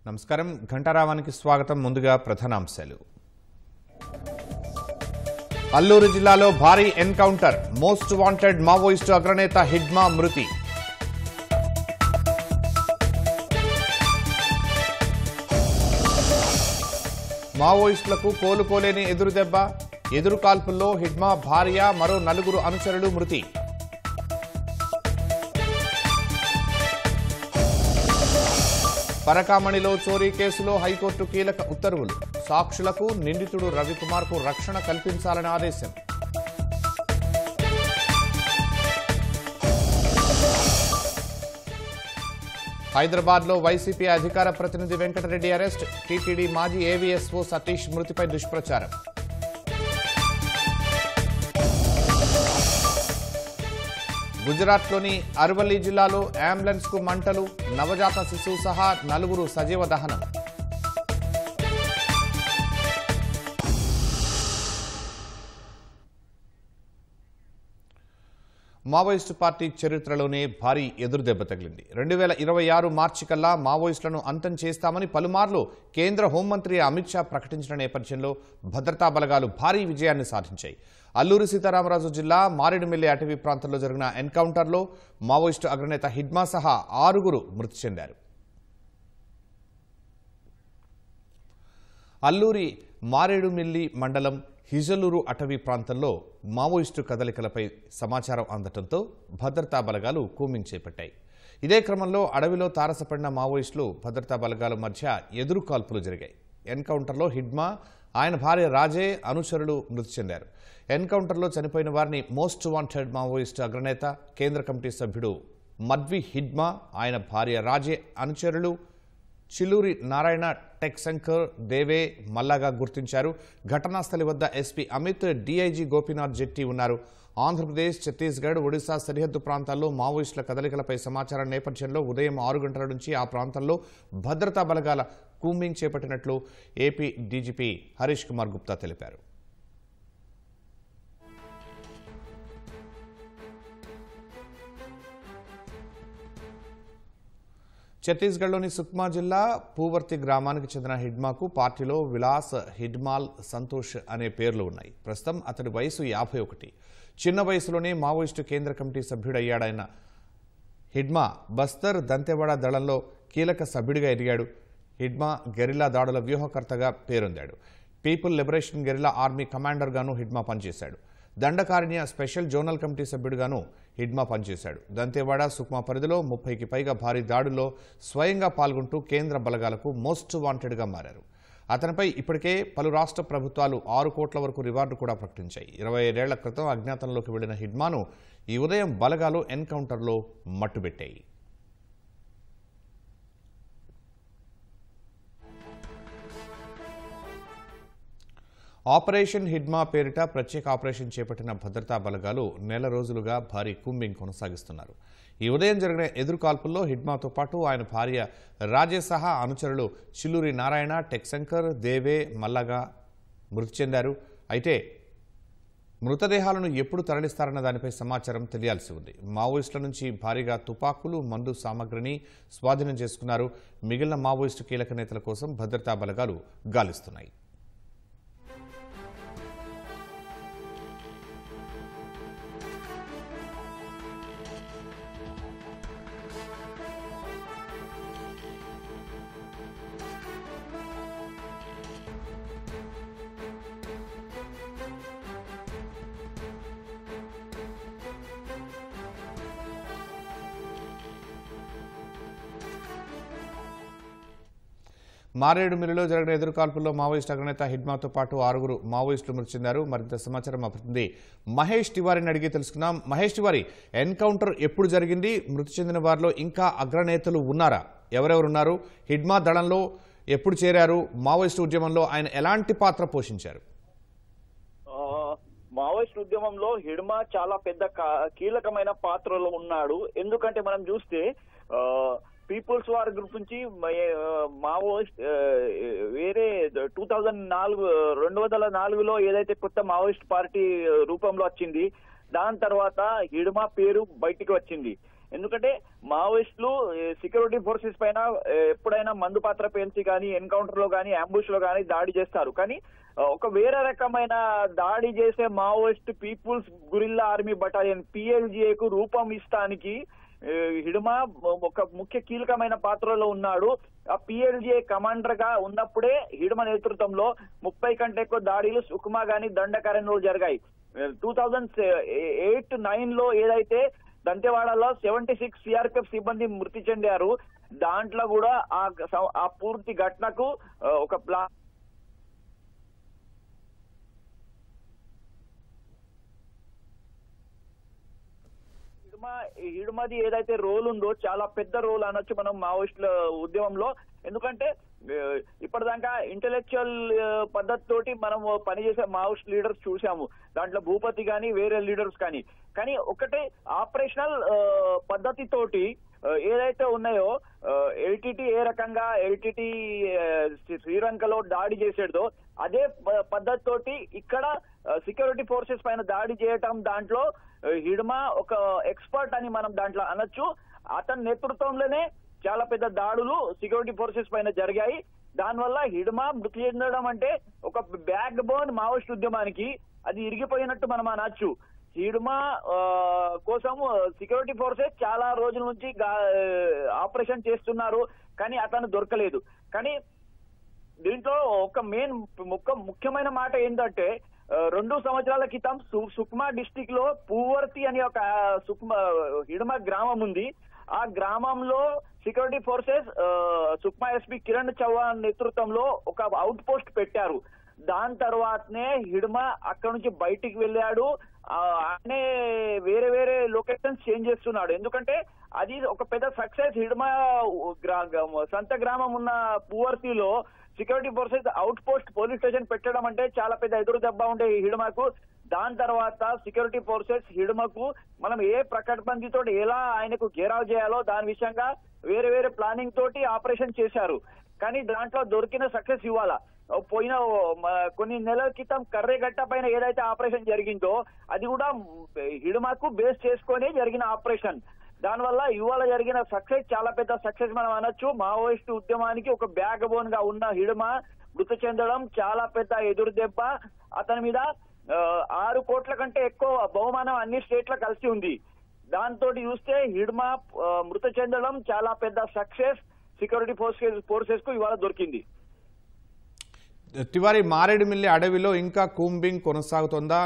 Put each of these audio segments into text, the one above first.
నమస్కారం ఘంటారావానికి స్వాగతం. ముందుగా ప్రధానాంశాలు. అల్లూరు జిల్లాలో భారీ ఎన్కౌంటర్. మోస్ట్ వాంటెడ్ మావోయిస్టు అగ్రనేత హిడ్మా మృతి. మావోయిస్టులకు కోలుకోలేని ఎదురుదెబ్బ. ఎదురుకాల్పుల్లో హిడ్మా భార్య మరో 4 అనుచరులు మృతి. పరకామణిలో చోరీ కేసులో హైకోర్టు కీలక ఉత్తర్వులు. సాక్షులకు నిందితుడు రవికుమార్కు రక్షణ కల్పించాలని ఆదేశం. హైదరాబాద్లో వైసీపీ అధికార ప్రతినిధి వెంకటరెడ్డి అరెస్ట్. టీటీడీ మాజీ ఏవీఎస్ఓ సతీష్ మృతిపై దుష్ప్రచారం. గుజరాత్లోని అర్వల్లి జిల్లాలో అంబులెన్స్ కు మంటలు. నవజాత శిశువు సహా 4 సజీవ దహనం. మావోయిస్టు పార్టీ చరిత్రలోనే భారీ ఎదురుదెబ్బ తగిలింది. 2026 మార్చి కల్లా మావోయిస్టులను అంతం చేస్తామని పలుమార్లు కేంద్ర హోంమంత్రి అమిత్ షా ప్రకటించిన నేపథ్యంలో భద్రతా బలగాలు భారీ విజయాన్ని సాధించాయి. అల్లూరి సీతారామరాజు జిల్లా మారేడుమిల్లి అటవీ ప్రాంతంలో జరిగిన ఎన్కౌంటర్లో మావోయిస్టు అగ్రనేత హిడ్మా సహా 6 మృతి చెందారు. అల్లూరి మారేడుమిల్లి మండలం హిజలూరు అటవీ ప్రాంతంలో మావోయిస్టు కదలికలపై సమాచారం అందడంతో భద్రతా బలగాలు కూంబింగ్ చేపట్టాయి. ఇదే క్రమంలో అడవిలో తారసపడిన మావోయిస్టులు భద్రతా బలగాల మధ్య ఎదురు కాల్పులు జరిగాయి. ఎన్కౌంటర్లో హిడ్మా, ఆయన భార్య రాజే అనుచరులు మృతి చెందారు. ఎన్కౌంటర్లో చనిపోయిన వారిని మోస్ట్ వాంటెడ్ మావోయిస్టు అగ్రనేత, కేంద్ర కమిటీ సభ్యుడు మద్వి హిడ్మా, ఆయన భార్య రాజే అనుచరులు చిల్లూరి నారాయణ, టెక్శంకర్, దేవే, మల్లాగా గుర్తించారు. ఘటనాస్థలి వద్ద ఎస్పీ అమిత్, డీఐజీ గోపీనాథ్ జెట్టి ఉన్నారు. ఆంధ్రప్రదేశ్, ఛత్తీస్గఢ్, ఒడిశా సరిహద్దు ప్రాంతాల్లో మావోయిస్టుల కదలికలపై సమాచారం నేపథ్యంలో ఉదయం 6 గంటల నుంచి ఆ ప్రాంతంలో భద్రతా బలగాల కూంబింగ్ చేపట్టినట్లు ఏపీ డీజీపీ హరీష్ కుమార్ గుప్తా తెలిపారు. ఛత్తీస్గఢ్లోని సుక్మా జిల్లా పూవర్తి గ్రామానికి చెందిన హిడ్మాకు పార్టీలో విలాస్, హిడ్మాల్, సంతోష్ అనే పేర్లు ఉన్నాయి. ప్రస్తుతం అతడి వయసు 51. చిన్న వయసులోనే మావోయిస్టు కేంద్ర కమిటీ సభ్యుడయ్యాడైన హిడ్మా బస్తర్, దంతెవాడ దళంలో కీలక సభ్యుడిగా ఎదిగాడు. హిడ్మా గెరిల్లా దాడుల వ్యూహకర్తగా పేరొందాడు. పీపుల్ లిబరేషన్ గెరిల్లా ఆర్మీ కమాండర్గాను హిడ్మా పనిచేశాడు. దండకారణ్య స్పెషల్ జోనల్ కమిటీ సభ్యుడిగాను హిడ్మా పనిచేశాడు. దంతెవాడ, సుక్మా పరిధిలో 30కి పైగా భారీ దాడుల్లో స్వయంగా పాల్గొంటూ కేంద్ర బలగాలకు మోస్ట్ వాంటెడ్గా మారారు. అతనిపై ఇప్పటికే పలు రాష్ట్ర ప్రభుత్వాలు 6 కోట్ల వరకు రివార్డు కూడా ప్రకటించాయి. 25 ఏళ్ల క్రితం అజ్ఞాతంలోకి వెళ్లిన హిడ్మాను ఈ ఉదయం బలగాలు ఎన్కౌంటర్లో మట్టుబెట్టాయి. ఆపరేషన్ హిడ్మా పేరిట ప్రత్యేక ఆపరేషన్ చేపట్టిన భద్రతా బలగాలు నెల రోజులుగా భారీ కూంబింగ్ కొనసాగిస్తున్నారు. ఈ ఉదయం జరిగిన ఎదురుకాల్పుల్లో హిడ్మాతో పాటు ఆయన భార్య రాజే సహా అనుచరులు చిల్లూరి నారాయణ, టెక్శంకర్, దేవే, మల్లగా మృతి చెందారు. అయితే మృతదేహాలను ఎప్పుడు తరలిస్తారన్న దానిపై సమాచారం తెలియాల్సి ఉంది. మావోయిస్టుల నుంచి భారీగా తుపాకులు, మందు సామగ్రిని స్వాధీనం చేసుకున్నారు. మిగిలిన మావోయిస్టు కీలక నేతల కోసం భద్రతా బలగాలు గాలిస్తున్నాయి. మారేడుమిల్లిలో జరిగిన ఎదురుకాల్పుల్లో మావోయిస్టు అగ్రనేత హిడ్మాతో పాటు 6 మావోయిస్టులు మృతి చెందారు. మరింత సమాచారం మా ప్రతినిధి మహేష్ తివారీని అడిగి తెలుసుకుందాం. మహేష్ తివారీ, ఎన్కౌంటర్ ఎప్పుడు జరిగింది? మృతి చెందిన వారిలో ఇంకా అగ్రనేతలు ఉన్నారా? ఎవరెవరున్నారు? హిడ్మా దళంలో ఎప్పుడు చేరారు? మావోయిస్టు ఉద్యమంలో ఆయన ఎలాంటి పాత్ర పోషించారు? మావోయిస్ట్ ఉద్యమంలో హిడ్మా చాలా పెద్ద కీలకమైన పాత్రలో ఉన్నాడు. ఎందుకంటే మనం చూస్తే పీపుల్స్ వార్ గ్రూప్ నుంచి మావోయిస్ట్ వేరే 2004లో ఏదైతే కొత్త మావోయిస్ట్ పార్టీ రూపంలో వచ్చింది, దాని తర్వాత హిడ్మా పేరు బయటికి వచ్చింది. ఎందుకంటే మావోయిస్టులు సెక్యూరిటీ ఫోర్సెస్ పైన ఎప్పుడైనా మందుపాత్ర పేల్చి కానీ ఎన్కౌంటర్ లో కానీ అంబుష్ లో కానీ దాడి చేస్తారు. కానీ ఒక వేరే రకమైన దాడి చేసే Maoist people's guerrilla army battalion PLGAకు రూపం ఇస్తానికి హిడ్మా ఒక ముఖ్య కీలకమైన పాత్రలో ఉన్నాడు. ఆ PLGA కమాండర్ గా ఉన్నప్పుడే హిడ్మా నేతృత్వంలో 30 కంటే ఎక్కువ దాడులు సుకుమా గాని దండకారణ్యంలో జరిగాయి. 2008-9 లో ఏదైతే దంతెవాడలో 76 CRPF సిబ్బంది మృతి చెందారు, దాంట్లో కూడా ఆ పూర్తి ఘటనకు ఒక హిడ్మాది ఏదైతే రోల్ ఉందో చాలా పెద్ద రోల్ అనొచ్చు మనం మావోయిస్టుల ఉద్యమంలో. ఎందుకంటే ఇప్పటిదాకా ఇంటెలెక్చువల్ పద్ధతి తోటి మనం పనిచేసే మావోయిస్ట్ లీడర్స్ చూసాము, దాంట్లో భూపతి కానీ వేరే లీడర్స్ కానీ ఒకటే ఆపరేషనల్ పద్ధతి తోటి ఏదైతే ఉన్నాయో LTT ఏ రకంగా LTT శ్రీలంకలో దాడి చేసేదో అదే పద్ధతి తోటి ఇక్కడ సెక్యూరిటీ ఫోర్సెస్ పైన దాడి చేయటం దాంట్లో హిడ్మా ఒక ఎక్స్పర్ట్ అని మనం దాంట్లో అనొచ్చు. అతని నేతృత్వంలోనే చాలా పెద్ద దాడులు సెక్యూరిటీ ఫోర్సెస్ పైన జరిగాయి. దానివల్ల హిడ్మా మృతి చెందడం అంటే ఒక బ్యాక్ బోన్ మావోయిస్ట్ ఉద్యమానికి అది ఇరిగిపోయినట్టు మనం అనొచ్చు. హిడ్మా కోసం సెక్యూరిటీ ఫోర్సెస్ చాలా రోజుల నుంచి ఆపరేషన్ చేస్తున్నారు, కానీ అతను దొరకలేదు. కానీ దీంట్లో ఒక ముఖ్యమైన మాట ఏంటంటే 2 సంవత్సరాల క్రితం సుక్మా డిస్టిక్ లో పూవర్తి అనే ఒక హిడ్మా గ్రామం ఉంది. ఆ గ్రామంలో security forces Sukma SP Kiran Chauhan నేతృత్వంలో ఒక అవుట్ పోస్ట్ పెట్టారు. దాని తర్వాతనే హిడ్మా అక్కడ నుంచి బయటికి వెళ్ళాడు. ఆయనే వేరే వేరే లొకేషన్స్ చేంజ్ చేస్తున్నాడు. ఎందుకంటే అది ఒక పెద్ద సక్సెస్. హిడ్మా సంత గ్రామం ఉన్న పూవర్తిలో security forces outpost police station పెట్టడం అంటే చాలా పెద్ద ఎదురు దెబ్బ ఉండే హిడ్మాకు. దాని తర్వాత సెక్యూరిటీ ఫోర్సెస్ హిడ్మాకు మనం ఏ ప్రకటబందీతో ఎలా ఆయనకు గేరావ్ చేయాలో దాని విషయంగా వేరే వేరే ప్లానింగ్ తోటి ఆపరేషన్ చేశారు. కానీ దాంట్లో దొరికిన సక్సెస్ ఇవ్వాలా. పోయిన కొన్ని నెలల క్రితం కర్రేగట్ట పైన ఏదైతే ఆపరేషన్ జరిగిందో అది కూడా హిడ్మాకు బేస్ చేసుకొని జరిగిన ఆపరేషన్. దానివల్ల ఇవాళ జరిగిన సక్సెస్ చాలా పెద్ద సక్సెస్ మనం అనొచ్చు. మావోయిస్ట్ ఉద్యమానికి ఒక బ్యాక్ బోన్ గా ఉన్న హిడ్మా మృతి చెందడం చాలా పెద్ద ఎదురు దెబ్బ. అతని మీద 6 కోట్ల కంటే ఎక్కువ బహుమానం అన్ని స్టేట్ల కలిసి ఉంది. దాంతో చూస్తే హిడ్మా మృతి చెందడం చాలా పెద్ద సక్సెస్ సెక్యూరిటీ ఫోర్సెస్ కు ఇవాళ దొరికింది. తివారీ, మారేడుమిల్లి అడవిలో ఇంకా కూంబింగ్ కొనసాగుతోందా?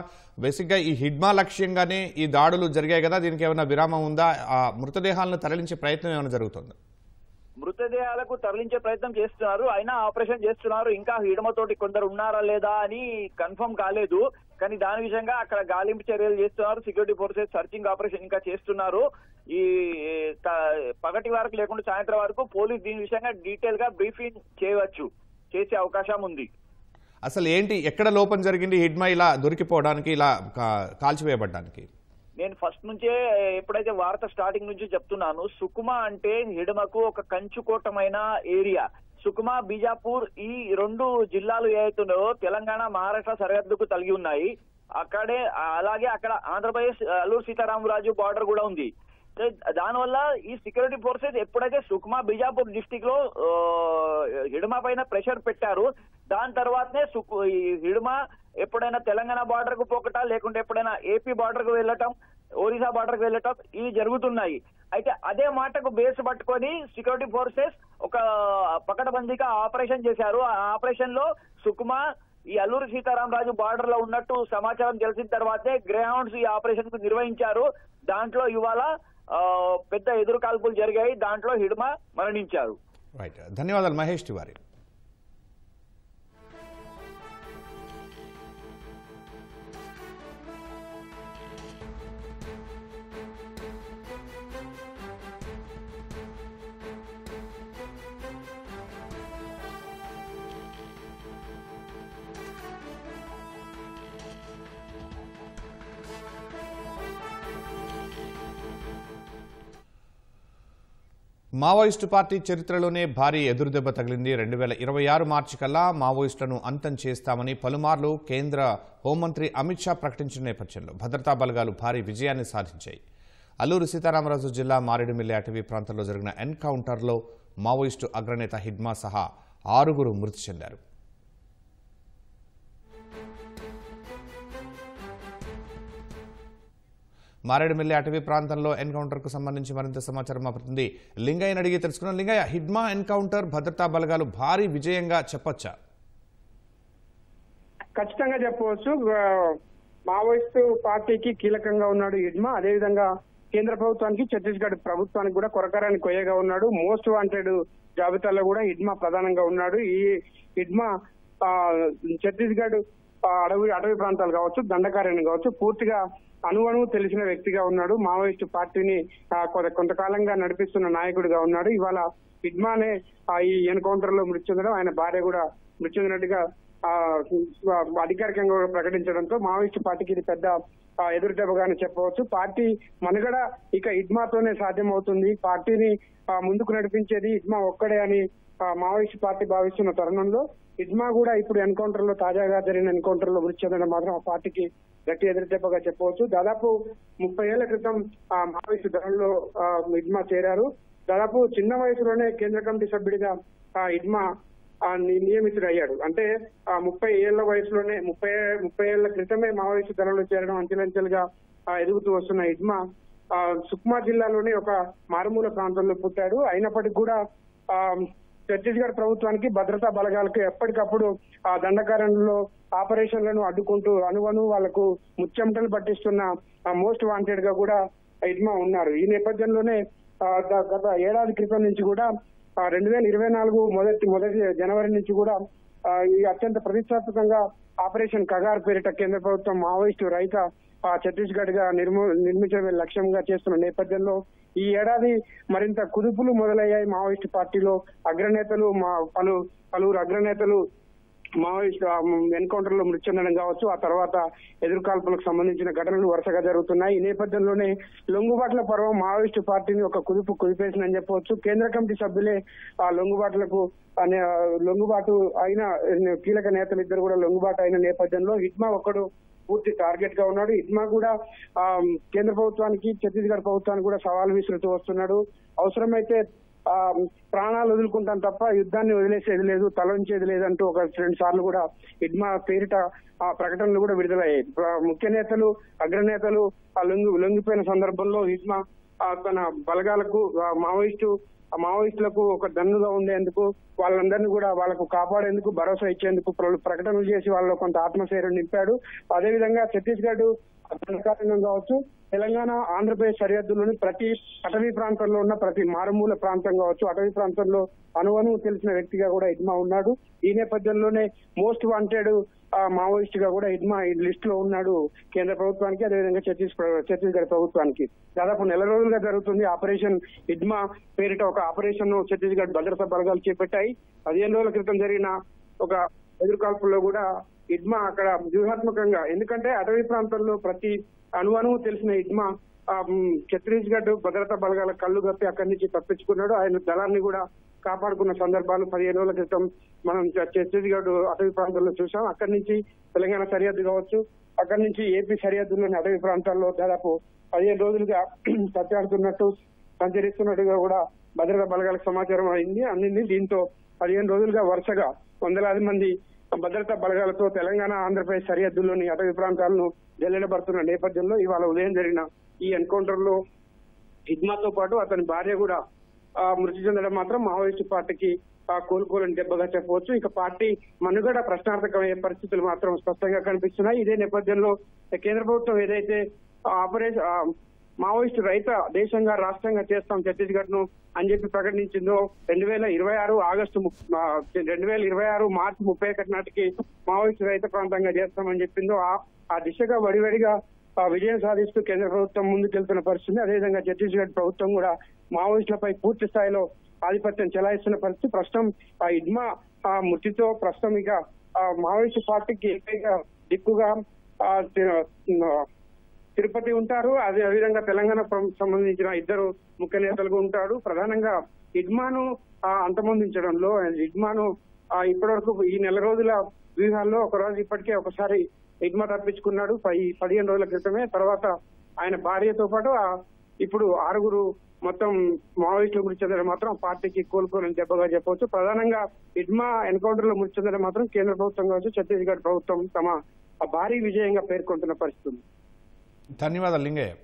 బేసిక్గా ఈ హిడ్మా లక్ష్యంగానే ఈ దాడులు జరిగాయి కదా, దీనికి ఏమైనా విరామం ఉందా? ఆ మృతదేహాలను తరలించే ప్రయత్నం ఏమైనా జరుగుతుందా? మృతదేహాలకు తరలించే ప్రయత్నం చేస్తున్నారు, అయినా ఆపరేషన్ చేస్తున్నారు. ఇంకా హిడ్మాతోటి కొందరు ఉన్నారా లేదా అని కన్ఫర్మ్ కాలేదు. కానీ దాని విషయంగా అక్కడ గాలింపు చర్యలు చేస్తున్నారు. సెక్యూరిటీ ఫోర్సెస్ సర్చింగ్ ఆపరేషన్ ఇంకా చేస్తున్నారు. ఈ పగటి వరకు లేకుండా సాయంత్రం వరకు పోలీస్ దీని విషయంగా డీటెయిల్ గా బ్రీఫింగ్ చేసే అవకాశం ఉంది. అసలు ఏంటి, ఎక్కడ లోపం జరిగింది హిడ్మా ఇలా దొరికిపోవడానికి, ఇలా కాల్చివేయబడ్డానికి? నేను ఫస్ట్ నుంచే ఎప్పుడైతే వార్త స్టార్టింగ్ నుంచి చెప్తున్నాను, సుకుమా అంటే హిడ్మాకు ఒక కంచుకోటమైన ఏరియా. సుకుమా, బీజాపూర్ ఈ 2 జిల్లాలు ఏవైతున్నాయో తెలంగాణ మహారాష్ట్ర సరిహద్దుకు తలిగి ఉన్నాయి. అలాగే అక్కడ ఆంధ్రప్రదేశ్ అల్లూరు సీతారామరాజు బార్డర్ కూడా ఉంది. దానివల్ల ఈ సెక్యూరిటీ ఫోర్సెస్ ఎప్పుడైతే సుకుమా బీజాపూర్ డిస్టిక్ లో హిడ్మా పైన ప్రెషర్ పెట్టారు, దాని తర్వాతనే హిడ్మా ఎప్పుడైనా తెలంగాణ బార్డర్ కు పోకట, లేకుంటే ఎప్పుడైనా AP బార్డర్ కు వెళ్ళటం, ఒరిస్సా బార్డర్ కు వెళ్ళటం ఇవి జరుగుతున్నాయి. అయితే అదే మాటకు బేస్ పట్టుకొని సెక్యూరిటీ ఫోర్సెస్ ఒక పకడ్బందీగా ఆపరేషన్ చేశారు. ఆ ఆపరేషన్ లో సుకుమా ఈ అల్లూరు సీతారామరాజు బార్డర్ లో ఉన్నట్టు సమాచారం తెలిసిన తర్వాతే గ్రేహౌండ్స్ ఈ ఆపరేషన్ కు నిర్వహించారు. దాంట్లో ఇవాళ పెద్ద ఎదురు కాల్పులు జరిగాయి. దాంట్లో హిడ్మా మరణించారు. రైట్, ధన్యవాదాలు మహేష్ తివారీ. మావోయిస్టు పార్టీ చరిత్రలోనే భారీ ఎదురుదెబ్బ తగిలింది. 2026 మార్చి కల్లా మావోయిస్టులను అంతం చేస్తామని పలుమార్లు కేంద్ర హోంమంత్రి అమిత్ షా ప్రకటించిన నేపథ్యంలో భద్రతా బలగాలు భారీ విజయాన్ని సాధించాయి. అల్లూరు సీతారామరాజు జిల్లా మారేడుమిల్లి అటవీ ప్రాంతంలో జరిగిన ఎన్కౌంటర్లో మావోయిస్టు అగ్రనేత హిడ్మా సహా 6 మృతి చెందారు. మారేడుమిల్లి అటవీ ప్రాంతంలో ఎన్కౌంటర్కు సంబంధించి మరింత సమాచారం మా ప్రతినిధి లింగయ్యని అడిగి తెలుసుకున్నాం. లింగయ్య, హిడ్మా ఎన్కౌంటర్ భద్రతా బలగాలు భారీ విజయంగా చెప్పొచ్చా? ఖచ్చితంగా చెప్పవచ్చు. మావోయిస్టు పార్టీకి కీలకంగా ఉన్నాడు హిడ్మా. అదేవిధంగా కేంద్ర ప్రభుత్వానికి, ఛత్తీస్గఢ్ ప్రభుత్వానికి కూడా కొరకరాని కొయ్యగా ఉన్నాడు. మోస్ట్ వాంటెడ్ జాబితాలో కూడా హిడ్మా ప్రధానంగా ఉన్నాడు. ఈ హిడ్మా ఛత్తీస్గఢ్ అటవీ ప్రాంతాలు కావచ్చు, దండకారణ్యం కావచ్చు, పూర్తిగా అణువణువు తెలిసిన వ్యక్తిగా ఉన్నాడు. మావోయిస్టు పార్టీని కొంతకాలంగా నడిపిస్తున్న నాయకుడిగా ఉన్నాడు. ఇవాళ హిడ్మానే ఈ ఎన్కౌంటర్ లో మృతి చెందడం, ఆయన భార్య కూడా మృతి చెందినట్టుగా అధికారికంగా ప్రకటించడంతో మావోయిస్టు పార్టీకి ఇది పెద్ద ఎదురుదెబ్బగానే చెప్పవచ్చు. పార్టీ మనుగడ ఇక హిడ్మాతోనే సాధ్యమవుతుంది. పార్టీని ముందుకు నడిపించేది హిడ్మా ఒక్కడే అని మావోయిస్టు పార్టీ భావిస్తున్న తరుణంలో హిడ్మా కూడా ఇప్పుడు ఎన్కౌంటర్ లో, తాజాగా జరిగిన ఎన్కౌంటర్ లో మృతి చెందడం మాత్రం ఆ పార్టీకి గట్టి ఎదురుదెబ్బగా చెప్పవచ్చు. దాదాపు 30 ఏళ్ల క్రితం మావోయిస్టు దళంలో హిడ్మా చేరారు. దాదాపు చిన్న వయసులోనే కేంద్ర కమిటీ సభ్యుడిగా హిడ్మా నియమితుడయ్యాడు. అంటే 30 ఏళ్ల వయసులోనే 30 ఏళ్ల క్రితమే మావోయిస్టు దళంలో చేరడం, అంచెలంచెలుగా ఎదుగుతూ వస్తున్న హిడ్మా సుక్మా జిల్లాలోని ఒక మారుమూల ప్రాంతంలో పుట్టాడు. అయినప్పటికీ కూడా ఛత్తీస్గఢ్ ప్రభుత్వానికి, భద్రతా బలగాలకు ఎప్పటికప్పుడు దండకారణ్యంలో ఆపరేషన్లను అడ్డుకుంటూ అణువణు వాళ్లకు ముచ్చెమటలు పట్టిస్తున్న మోస్ట్ వాంటెడ్ గా కూడా హిడ్మా ఉన్నారు. ఈ నేపథ్యంలోనే గత ఏడాది క్రితం నుంచి కూడా 2024 మొదటి జనవరి నుంచి కూడా ఈ అత్యంత ప్రతిష్టాత్మకంగా ఆపరేషన్ కగార్ పేరిట కేంద్ర ప్రభుత్వం మావోయిస్టు రహిత ఛత్తీస్గఢ్ గా నిర్మించడమే లక్ష్యంగా చేస్తున్న నేపథ్యంలో ఈ ఏడాది మరింత కుదుపులు మొదలయ్యాయి. మావోయిస్టు పార్టీలో అగ్రనేతలు, పలువురు అగ్రనేతలు మావోయిస్టు ఎన్కౌంటర్ లో మృతి చెందడం కావచ్చు, ఆ తర్వాత ఎదురుకాల్పులకు సంబంధించిన ఘటనలు వరుసగా జరుగుతున్నాయి. ఈ నేపథ్యంలోనే లొంగుబాట్ల పర్వం మావోయిస్టు పార్టీని ఒక కుదిపేసిందని చెప్పవచ్చు. కేంద్ర కమిటీ సభ్యులే ఆ లొంగుబాటు అయిన కీలక నేతలు ఇద్దరు కూడా లొంగుబాటు అయిన నేపథ్యంలో హిడ్మా ఒక్కడు పూర్తి టార్గెట్ గా ఉన్నాడు. హిడ్మా కూడా కేంద్ర ప్రభుత్వానికి, ఛత్తీస్గఢ్ ప్రభుత్వానికి కూడా సవాల్ విసురుతూ వస్తున్నాడు. అవసరమైతే ప్రాణాలు వదులుకుంటాం తప్ప యుద్ధాన్ని వదిలేసేది లేదు, తలంచేది లేదంటూ 2 సార్లు కూడా హిడ్మా పేరిట ప్రకటనలు కూడా విడుదలయ్యాయి. ముఖ్య నేతలు, అగ్రనేతలు లొంగిపోయిన సందర్భంలో హిడ్మా తన బలగాలకు, మావోయిస్టులకు ఒక దన్నుగా ఉండేందుకు, వాళ్ళందరినీ కూడా వాళ్ళకు కాపాడేందుకు, భరోసా ఇచ్చేందుకు ప్రకటనలు చేసి వాళ్ళలో కొంత ఆత్మశైర్యం నింపాడు. అదేవిధంగా ఛత్తీస్గఢ్ దండకారణ్యం కావచ్చు, తెలంగాణ, ఆంధ్రప్రదేశ్ సరిహద్దులోని ప్రతి అటవీ ప్రాంతంలో ఉన్న ప్రతి మారుమూల ప్రాంతం కావచ్చు, అటవీ ప్రాంతంలో అణువణువు తెలిసిన వ్యక్తిగా కూడా హిడ్మా ఉన్నాడు. ఈ నేపథ్యంలోనే మోస్ట్ వాంటెడ్ మావోయిస్ట్ గా కూడా హిడ్మా ఈ లిస్ట్ లో ఉన్నాడు కేంద్ర ప్రభుత్వానికి, అదేవిధంగా ఛత్తీస్గఢ్ ప్రభుత్వానికి. దాదాపు 1 రోజులుగా జరుగుతుంది ఆపరేషన్ హిడ్మా పేరిట ఒక ఆపరేషన్ ఛత్తీస్గఢ్ భద్రతా బలగాలు చేపట్టాయి. 15 రోజుల క్రితం జరిగిన ఒక ఎదురుకాల్పుల్లో కూడా హిడ్మా అక్కడ వ్యూహాత్మకంగా, ఎందుకంటే అటవీ ప్రాంతంలో ప్రతి అణువణువు తెలిసిన హిడ్మా ఛత్తీస్గఢ్ భద్రతా బలగాల కళ్ళు కప్పి అక్కడి నుంచి తప్పించుకున్నాడు. ఆయన దళాన్ని కూడా కాపాడుకున్న సందర్భాలు 15 రోజుల క్రితం మనం ఛత్తీస్గఢ్ అటవీ ప్రాంతాల్లో చూసాం. అక్కడి నుంచి తెలంగాణ సరిహద్దు కావచ్చు, అక్కడి నుంచి ఏపీ సరిహద్దులోని అటవీ ప్రాంతాల్లో దాదాపు 15 రోజులుగా సంచరిస్తున్నట్టుగా కూడా భద్రతా బలగాలకు సమాచారం అందింది. దీంతో 15 రోజులుగా వరుసగా వందలాది మంది భద్రతా బలగాలతో తెలంగాణ, ఆంధ్రప్రదేశ్ సరిహద్దుల్లోని అటవీ ప్రాంతాలను జల్లెడబడుతున్న నేపథ్యంలో ఇవాళ ఉదయం జరిగిన ఈ ఎన్కౌంటర్ లో హిడ్మాతో పాటు అతని భార్య కూడా మృతి చెందడం మాత్రం మావోయిస్టు పార్టీకి కోలుకోలేని దెబ్బగా చెప్పవచ్చు. ఇక పార్టీ మనుగడ ప్రశ్నార్థకమయ్యే పరిస్థితులు మాత్రం స్పష్టంగా కనిపిస్తున్నాయి. ఇదే నేపథ్యంలో కేంద్ర ప్రభుత్వం ఏదైతే ఆపరేషన్ మావోయిస్టు రహిత దేశంగా, రాష్ట్రంగా చేస్తాం ఛత్తీస్గఢ్ ను అని చెప్పి ప్రకటించిందో 2026 మార్చి 31 నాటికి మావోయిస్టు రహిత ప్రాంతంగా చేస్తామని చెప్పిందో ఆ దిశగా వడివడిగా విజయం సాధిస్తూ కేంద్ర ప్రభుత్వం ముందుకెళ్తున్న పరిస్థితి. అదేవిధంగా ఛత్తీస్గఢ్ ప్రభుత్వం కూడా మావోయిస్టులపై పూర్తి స్థాయిలో ఆధిపత్యం చెలాయిస్తున్న పరిస్థితి. ప్రస్తుతం హిడ్మా మృతితో ప్రస్తుతం ఇక మావోయిస్టు పార్టీకి ఏకైక దిక్కుగా తిరుపతి ఉంటారు. అదేవిధంగా తెలంగాణ సంబంధించిన 2 ముఖ్య నేతలుగా ఉంటాడు. ప్రధానంగా హిడ్మాను అంతమొందించడంలో, హిడ్మాను ఇప్పటివరకు ఈ 1 రోజుల వ్యూహాల్లో ఇప్పటికే ఒకసారి హిడ్మా తప్పించుకున్నాడు 15 రోజుల క్రితమే. తర్వాత ఆయన భార్యతో పాటు ఇప్పుడు 6 మొత్తం మావోయిస్టులు మృతి చెందడం మాత్రం పార్టీకి కోలుకోలేని దెబ్బగా చెప్పవచ్చు. ప్రధానంగా ఇడ్మా ఎన్కౌంటర్ లో మృతి చెందడం మాత్రం కేంద్ర ప్రభుత్వం కావచ్చు, ఛత్తీస్గఢ్ ప్రభుత్వం తమ భారీ విజయంగా పేర్కొంటున్న పరిస్థితి. ధన్యవాదాలు లింగయ్య.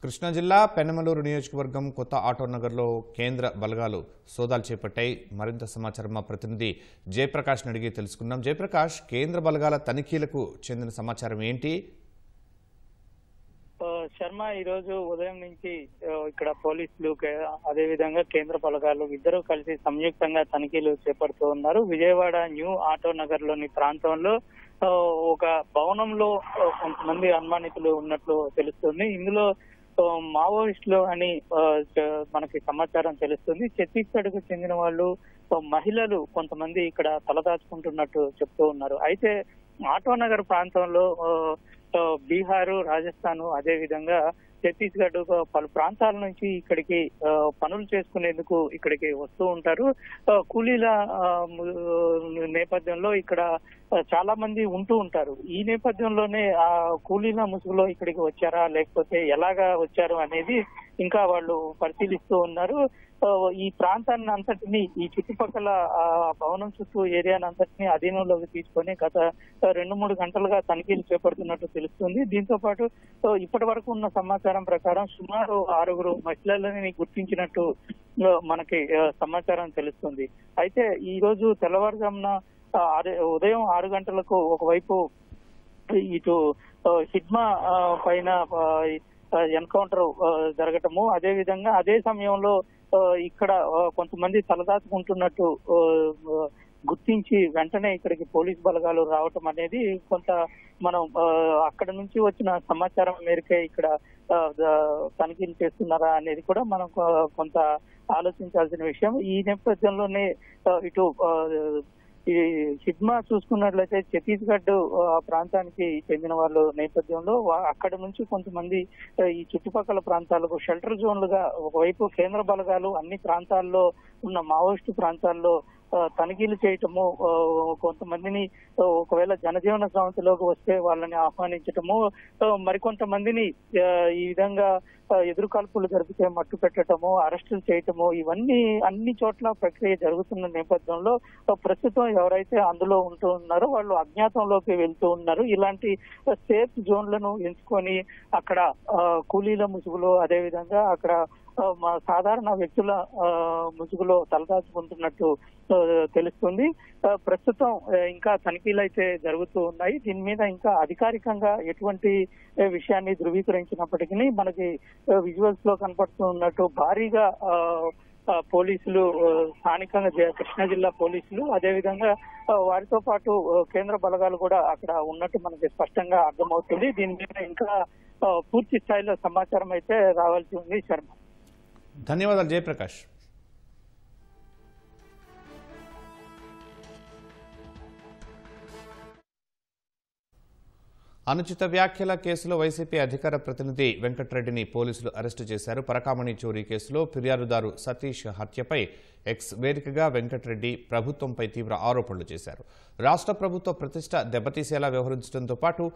కృష్ణా జిల్లా పెనమలూరు నియోజకవర్గం కొత్త ఆటోనగర్లో కేంద్ర బలగాలు సోదాలు చేపట్టాయి. మరింత సమాచారం మా ప్రతినిధి జయప్రకాష్ అడిగి తెలుసుకున్నాం. జయప్రకాష్, కేంద్ర బలగాల తనిఖీలకు చెందిన సమాచారం ఏంటి? శర్మ, ఈ రోజు ఉదయం నుంచి ఇక్కడ పోలీసులు అదేవిధంగా కేంద్ర బలగాలు ఇద్దరు కలిసి సంయుక్తంగా తనిఖీలు చేపడుతూ ఉన్నారు. విజయవాడ న్యూ ఆటో నగర్ లోని ప్రాంతంలో ఒక భవనంలో కొంతమంది అనుమానితులు ఉన్నట్లు తెలుస్తుంది. ఇందులో మావోయిస్టులు అని మనకి సమాచారం తెలుస్తుంది. ఛత్తీస్గఢ్ కు చెందిన వాళ్ళు, మహిళలు కొంతమంది ఇక్కడ తలదాచుకుంటున్నట్టు చెప్తూ ఉన్నారు. అయితే ఆటోనగర్ ప్రాంతంలో బీహారు, రాజస్థాన్, అదే విధంగా ఛత్తీస్గఢ్ పలు ప్రాంతాల నుంచి ఇక్కడికి పనులు చేసుకునేందుకు ఇక్కడికి వస్తూ ఉంటారు. కూలీల నేపథ్యంలో ఇక్కడ చాలా మంది ఉంటూ ఉంటారు. ఈ నేపథ్యంలోనే ఆ కూలీల ముసుగులో ఇక్కడికి వచ్చారా లేకపోతే ఎలాగా వచ్చారు అనేది ఇంకా వాళ్ళు పరిశీలిస్తూ ఉన్నారు. ఈ ప్రాంతాన్ని అంతటిని, ఈ చుట్టుపక్కల భవనం చుట్టూ ఏరియాని అంతటిని అధీనంలోకి తీసుకొని గత 2-3 గంటలుగా తనిఖీలు చేపడుతున్నట్టు తెలుస్తుంది. దీంతో పాటు ఇప్పటి వరకు ఉన్న సమాచారం ప్రకారం సుమారు 6 మహిళలని గుర్తించినట్టు మనకి సమాచారం తెలుస్తుంది. అయితే ఈ రోజు తెల్లవారుజామున ఉదయం 6 గంటలకు ఒకవైపు ఇటు హిడ్మా పైన ఎన్కౌంటర్ జరగటము, అదే విధంగా అదే సమయంలో ఇక్కడ కొంతమంది తలదాచుకుంటున్నట్టు గుర్తించి వెంటనే ఇక్కడికి పోలీస్ బలగాలు రావటం అనేది కొంత మనం అక్కడ నుంచి వచ్చిన సమాచారం మేరకే ఇక్కడ తనిఖీలు చేస్తున్నారా అనేది కూడా మనం కొంత ఆలోచించాల్సిన విషయం. ఈ నేపథ్యంలోనే ఇటు ఈ హిడ్మా చూసుకున్నట్లయితే ఛత్తీస్గఢ్ ప్రాంతానికి చెందిన వాళ్ళ నేపథ్యంలో అక్కడ నుంచి కొంతమంది ఈ చుట్టుపక్కల ప్రాంతాలకు షెల్టర్ జోన్లుగా ఒకవైపు కేంద్ర బలగాలు అన్ని ప్రాంతాల్లో ఉన్న మావోయిస్టు ప్రాంతాల్లో తనిఖీలు చేయటము, కొంతమందిని ఒకవేళ జనజీవన స్రవంతిలోకి వస్తే వాళ్ళని ఆహ్వానించటము, మరికొంతమందిని ఈ విధంగా ఎదురుకాల్పులు జరిపితే మట్టు పెట్టడము, అరెస్టులు చేయటము, ఇవన్నీ అన్ని చోట్ల ప్రక్రియ జరుగుతున్న నేపథ్యంలో ప్రస్తుతం ఎవరైతే అందులో ఉంటూ ఉన్నారో వాళ్ళు అజ్ఞాతంలోకి వెళ్తూ ఉన్నారు. ఇలాంటి సేఫ్ జోన్లను ఎంచుకొని అక్కడ కూలీల ముసుగులో, అదే విధంగా అక్కడ సాధారణ వ్యక్తుల ముసుగులో తలదాచుకుంటున్నట్టు తెలుస్తుంది. ప్రస్తుతం ఇంకా తనిఖీలు అయితే జరుగుతూ ఉన్నాయి. దీని మీద ఇంకా అధికారికంగా ఎటువంటి విషయాన్ని ధృవీకరించినప్పటికీ మనకి విజువల్స్ లో కనపడుతూ ఉన్నట్టు భారీగా పోలీసులు, స్థానికంగా కృష్ణా జిల్లా పోలీసులు, అదేవిధంగా వారితో పాటు కేంద్ర బలగాలు కూడా అక్కడ ఉన్నట్టు మనకి స్పష్టంగా అర్థమవుతుంది. దీని మీద ఇంకా పూర్తి స్థాయిలో సమాచారం అయితే రావాల్సి ఉంది. శర్మ, ధన్యవాదాలు జయప్రకాష్. అనుచిత వ్యాఖ్యల కేసులో వైసీపీ అధికార ప్రతినిధి వెంకటరెడ్డిని పోలీసులు అరెస్టు చేశారు. పరకామణి చోరీ కేసులో ఫిర్యాదుదారు సతీష్ హత్యపై ఎక్స్ వేదికగా వెంకటరెడ్డి ప్రభుత్వంపై తీవ్ర ఆరోపణలు చేశారు. రాష్ట్ర ప్రభుత్వ ప్రతిష్ట దెబ్బతీసేలా వ్యవహరించడంతో పాటు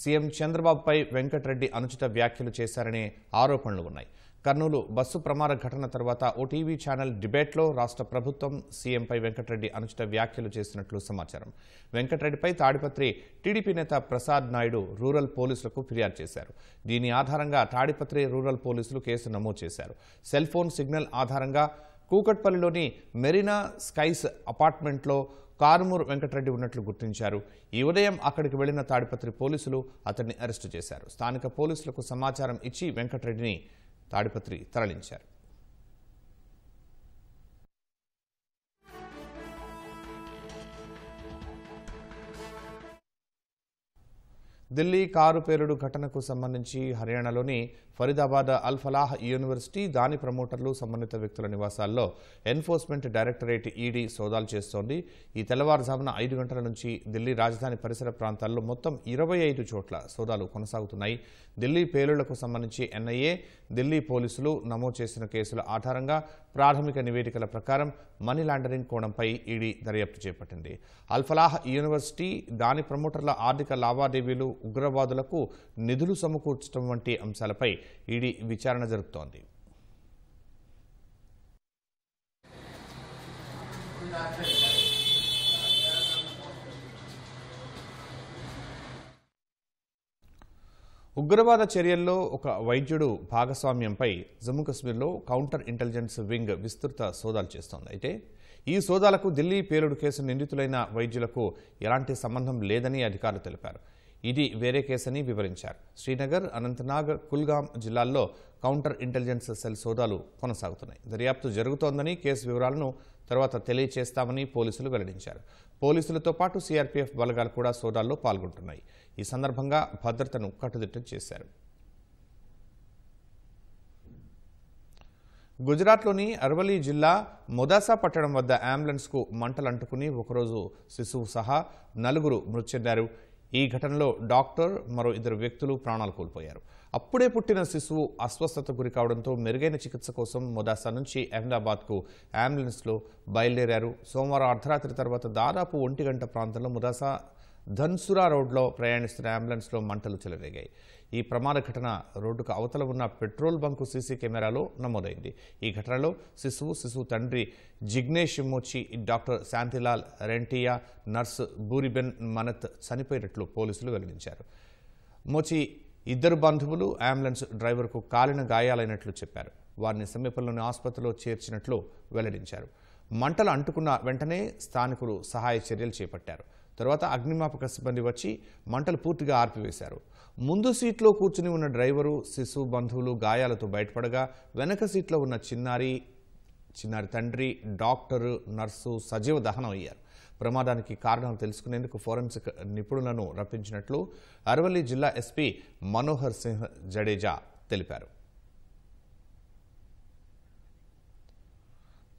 సీఎం చంద్రబాబుపై వెంకటరెడ్డి అనుచిత వ్యాఖ్యలు చేశారనే ఆరోపణలు ఉన్నాయి. కర్నూలు బస్సు ప్రమాద ఘటన తర్వాత ఓ టీవీ ఛానల్ డిబేట్లో రాష్ట్ర ప్రభుత్వం సీఎంపై వెంకటరెడ్డి అనుచిత వ్యాఖ్యలు చేసినట్లు సమాచారం. వెంకటరెడ్డిపై తాడిపత్రి టీడీపీ నేత ప్రసాద్ నాయుడు రూరల్ పోలీసులకు ఫిర్యాదు చేశారు. దీని ఆధారంగా తాడిపత్రి రూరల్ పోలీసులు కేసు నమోదు చేశారు. సెల్ ఫోన్ సిగ్నల్ ఆధారంగా కూకట్పల్లిలోని మెరీనా స్కైస్ అపార్ట్మెంట్లో కారుమూరు వెంకటరెడ్డి ఉన్నట్లు గుర్తించారు. ఈ ఉదయం అక్కడికి వెళ్లిన తాడిపత్రి పోలీసులు అతన్ని అరెస్టు చేశారు. స్థానిక పోలీసులకు సమాచారం ఇచ్చి వెంకటరెడ్డిని తాడిపత్రి తరలించారు. ఢిల్లీ కారు పేలుడు ఘటనకు సంబంధించి హర్యానాలోని ఫరీదాబాద్ అల్ ఫలాహ్ యూనివర్సిటీ, దాని ప్రమోటర్లు, సంబంధిత వ్యక్తుల నివాసాల్లో ఎన్ఫోర్స్మెంట్ డైరెక్టరేట్ ఈడీ సోదాలు చేస్తోంది. ఈ తెల్లవారుజామున 5 గంటల నుంచి ఢిల్లీ రాజధాని పరిసర ప్రాంతాల్లో మొత్తం 25 చోట్ల సోదాలు కొనసాగుతున్నాయి. ఢిల్లీ పేలుళ్లకు సంబంధించి ఎన్ఐఏ, ఢిల్లీ పోలీసులు నమోదు చేసిన కేసుల ఆధారంగా ప్రాథమిక నివేదికల ప్రకారం మనీ లాండరింగ్ కోణంపై ఈడీ దర్యాప్తు చేపట్టింది. అల్ ఫలాహ్ యూనివర్సిటీ, దాని ప్రమోటర్ల ఆర్థిక లావాదేవీలు, ఉగ్రవాదులకు నిధులు సమకూర్చడం వంటి అంశాలపై ఈడీ విచారణ జరుపుతోంది. ఉగ్రవాద చర్యల్లో ఒక వైద్యుడు భాగస్వామ్యంపై జమ్మూ కశ్మీర్లో కౌంటర్ ఇంటెలిజెన్స్ వింగ్ విస్తృత సోదాలు చేస్తోంది. అయితే ఈ సోదాలకు ఢిల్లీ పేలుడు కేసు నిందితులైన వైద్యులకు ఎలాంటి సంబంధం లేదని అధికారులు తెలిపారు. ఇది వేరే కేసని వివరించారు. శ్రీనగర్, అనంతనాగ్, కుల్గాం జిల్లాల్లో కౌంటర్ ఇంటెలిజెన్స్ సెల్ సోదాలు కొనసాగుతున్నాయి. దర్యాప్తు జరుగుతోందని, కేసు వివరాలను తర్వాత తెలియజేస్తామని పోలీసులు వెల్లడించారు. పోలీసులతో పాటు సిఆర్పీఎఫ్ బలగాలు కూడా సోదాల్లో పాల్గొంటున్నాయి. ఈ సందర్భంగా భద్రతను కట్టుదిట్టం చేశారు. గుజరాత్లోని అర్వలీ జిల్లా మొదాసా పట్టణం వద్ద అంబులెన్స్కు మంటలంటుకుని ఒకరోజు శిశువు సహా 4 మృతి చెందారు. ఈ ఘటనలో డాక్టర్, మరో 2 వ్యక్తులు ప్రాణాలు కోల్పోయారు. అప్పుడే పుట్టిన శిశువు అస్వస్థతకు గురి కావడంతో మెరుగైన చికిత్స కోసం మొదాసా నుంచి అహ్మదాబాద్కు అంబులెన్స్లో బయలుదేరారు. సోమవారం అర్ధరాత్రి తర్వాత దాదాపు 1 గంట ప్రాంతంలో మొదాసా ధన్సురా రోడ్లో ప్రయాణిస్తున్న అంబులెన్స్లో మంటలు చెలరేగాయి. ఈ ప్రమాద ఘటన రోడ్డుకు అవతల ఉన్న పెట్రోల్ బంకు సీసీ కెమెరాలో నమోదైంది. ఈ ఘటనలో శిశువు తండ్రి జిగ్నేష్ మోచి, డాక్టర్ శాంతిలాల్ రెంటియా, నర్సు బూరిబెన్ మనత్ చనిపోయినట్లు పోలీసులు వెల్లడించారు. మోచి 2 బంధువులు, అంబులెన్స్ డ్రైవర్కు కాలిన గాయాలైనట్లు చెప్పారు. వారిని సమీపంలోని ఆసుపత్రిలో చేర్చినట్లు వెల్లడించారు. మంటలు అంటుకున్న వెంటనే స్థానికులు సహాయ చర్యలు చేపట్టారు. తర్వాత అగ్నిమాపక సిబ్బంది వచ్చి మంటలు పూర్తిగా ఆర్పివేశారు. ముందు సీట్లో కూర్చుని ఉన్న డ్రైవరు, శిశువు బంధువులు గాయాలతో బయటపడగా, వెనక సీట్లో ఉన్న చిన్నారి తండ్రి, డాక్టరు, నర్సు సజీవ దహనం అయ్యారు. ప్రమాదానికి కారణాలు తెలుసుకునేందుకు ఫోరెన్సిక్ నిపుణులను రప్పించినట్లు అరవల్లి జిల్లా ఎస్పీ మనోహర్ సింగ్ జడేజా తెలిపారు.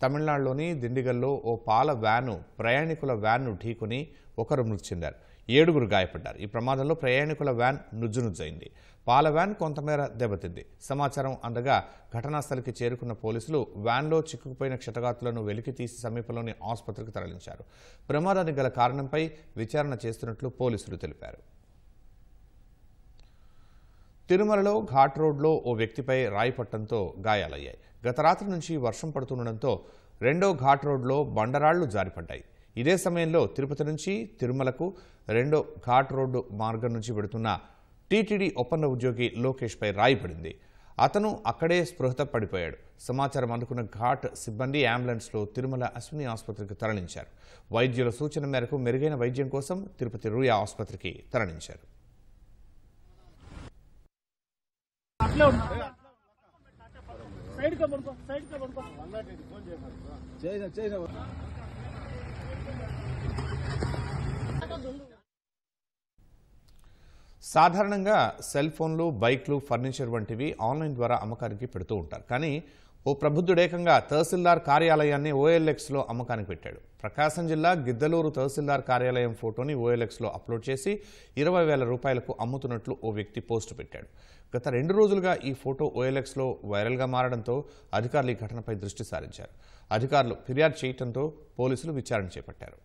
తమిళనాడులోని దిండిగల్లో ఓ పాల వ్యాను ప్రయాణికుల వ్యాన్ను ఢీకొని ఒకరు మృతి చెందారు. 7 గాయపడ్డారు. ఈ ప్రమాదంలో ప్రయాణికుల వ్యాన్ నుజ్జునుజ్జైంది. పాల వ్యాన్ కొంతమేర దెబ్బతింది. సమాచారం అందగా ఘటనాస్థలికి చేరుకున్న పోలీసులు వ్యాన్లో చిక్కుకుపోయిన క్షతగాతులను వెలికితీసి సమీపంలోని ఆసుపత్రికి తరలించారు. ప్రమాదానికి గల కారణంపై విచారణ చేస్తున్నట్లు పోలీసులు తెలిపారు. తిరుమలలో ఘాట్ రోడ్లో ఓ వ్యక్తిపై రాయి పట్టడంతో గాయాలయ్యాయి. గత రాత్రి నుంచి వర్షం పడుతుండటంతో 2వ ఘాట్ రోడ్లో బండరాళ్లు జారిపడ్డాయి. ఇదే సమయంలో తిరుపతి నుంచి తిరుమలకు 2వ ఘాట్ రోడ్డు మార్గం నుంచి వెడుతున్న టీటీడీ ఒప్పంద ఉద్యోగి లోకేష్పై రాయి పడింది. అతను అక్కడే స్పృహత పడిపోయాడు. సమాచారం అందుకున్న ఘాట్ సిబ్బంది అంబులెన్స్లో తిరుమల అశ్విని ఆసుపత్రికి తరలించారు. వైద్యుల సూచన మేరకు మెరుగైన వైద్యం కోసం తిరుపతి రూయా ఆసుపత్రికి తరలించారు. సాధారణంగా సెల్ ఫోన్లు, బైక్లు, ఫర్నిచర్ వంటివి ఆన్లైన్ ద్వారా అమ్మకానికి పెడుతూ ఉంటారు. కానీ ఓ ప్రబుద్ధుడేకంగా తహసీల్దార్ కార్యాలయాన్ని OLXలో అమ్మకానికి పెట్టాడు. ప్రకాశం జిల్లా గిద్దలూరు తహసీల్దార్ కార్యాలయం ఫోటోని OLXలో అప్లోడ్ చేసి 20,000 రూపాయలకు అమ్ముతున్నట్లు ఓ వ్యక్తి పోస్టు పెట్టాడు. గత 2 రోజులుగా ఈ ఫోటో OLXలో వైరల్గా మారడంతో అధికారులు ఈ ఘటనపై దృష్టి సారించారు. అధికారులు ఫిర్యాదు చేయడంతో పోలీసులు విచారణ చేపట్టారు.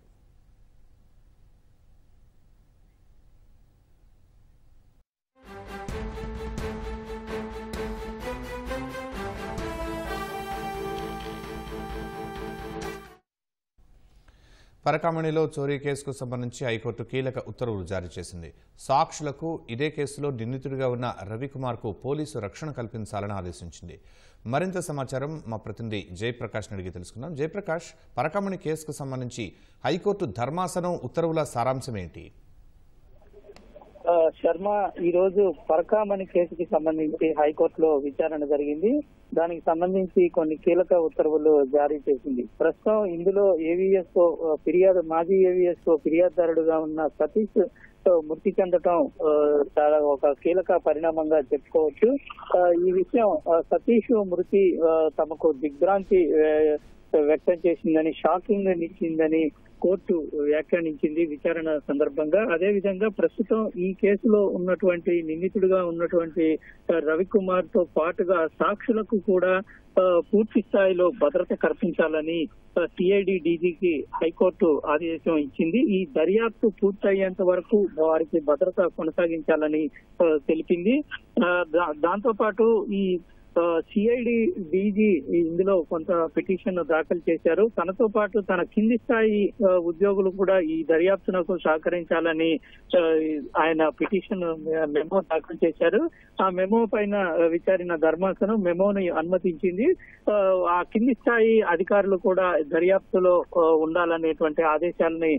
పరకామణిలో చోరీ కేసుకు సంబంధించి హైకోర్టు కీలక ఉత్తర్వులు జారీ చేసింది. సాక్షులకు ఇదే కేసులో నిందితుడిగా ఉన్న రవికుమార్కు పోలీసు రక్షణ కల్పించాలని ఆదేశించింది. మరింత సమాచారం మా ప్రతినిధి జయప్రకాష్ అడిగి తెలుసుకుందాం. జయప్రకాష్, పరకామణి కేసుకు సంబంధించి హైకోర్టు ధర్మాసనం ఉత్తర్వుల సారాంశం ఏంటి? శర్మ, ఈ రోజు పరకామణి కేసుకి సంబంధించి హైకోర్టులో విచారణ జరిగింది. దానికి సంబంధించి కొన్ని కీలక ఉత్తర్వులు జారీ చేసింది. ప్రస్తుతం ఇందులో మాజీ ఏవిఎస్ఓ ఫిర్యాదుదారుడుగా ఉన్న సతీష్ మృతి చెందటం చాలా ఒక కీలక పరిణామంగా చెప్పుకోవచ్చు. ఈ విషయం సతీష్ మృతి తమకు దిగ్భ్రాంతి వ్యక్తం చేసిందని, షాకింగ్ ఇచ్చిందని కోర్టు వ్యాఖ్యానించింది విచారణ సందర్భంగా. అదే విధంగా ప్రస్తుతం ఈ కేసులో ఉన్నటువంటి నిందితుడిగా ఉన్నటువంటి రవికుమార్ తో పాటుగా సాక్షులకు కూడా పూర్తి స్థాయిలో భద్రత కల్పించాలని సిఐడి డీజీకి హైకోర్టు ఆదేశం ఇచ్చింది. ఈ దర్యాప్తు పూర్తయ్యేంత వరకు వారికి భద్రత కొనసాగించాలని తెలిపింది. దాంతో పాటు ఈ సిఐడి డీజీ ఇందులో కొంత పిటిషన్ దాఖలు చేశారు. తనతో పాటు తన కింది స్థాయి ఉద్యోగులు కూడా ఈ దర్యాప్తునకు సహకరించాలని ఆయన పిటిషన్ మెమో దాఖలు చేశారు. ఆ మెమో పైన విచారణ ధర్మాసనం మెమోని అనుమతించింది. ఆ కింది స్థాయి అధికారులు కూడా దర్యాప్తులో ఉండాలనేటువంటి ఆదేశాలని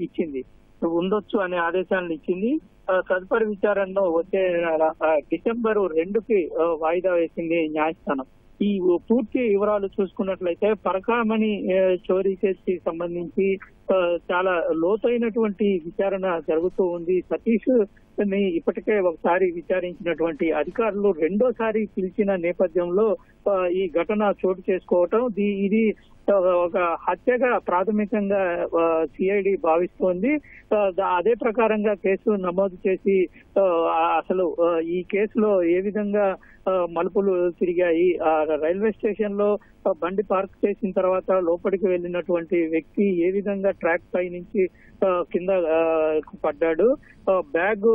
ఇచ్చింది, ఉండొచ్చు అనే ఆదేశాలను ఇచ్చింది. తదుపరి విచారణలో వచ్చే డిసెంబర్ 2కి వాయిదా వేసింది న్యాయస్థానం. ఈ పూర్తి వివరాలు చూసుకున్నట్లయితే పరకామణి చోరీ కేసుకి సంబంధించి చాలా లోతైనటువంటి విచారణ జరుగుతూ ఉంది. సతీష్ ని ఇప్పటికే ఒకసారి విచారించినటువంటి అధికారులు రెండోసారి పిలిచిన నేపథ్యంలో ఈ ఘటన చోటు చేసుకోవటం, ఇది ఒక హత్యగా ప్రాథమికంగా సిఐడి భావిస్తోంది. అదే ప్రకారంగా కేసు నమోదు చేసి అసలు ఈ కేసులో ఏ విధంగా మలుపులు తిరిగాయి, రైల్వే స్టేషన్ లో బండి పార్క్ చేసిన తర్వాత లోపలికి వెళ్ళినటువంటి వ్యక్తి ఏ విధంగా ట్రాక్ పై నుంచి కింద పడ్డాడు, బ్యాగ్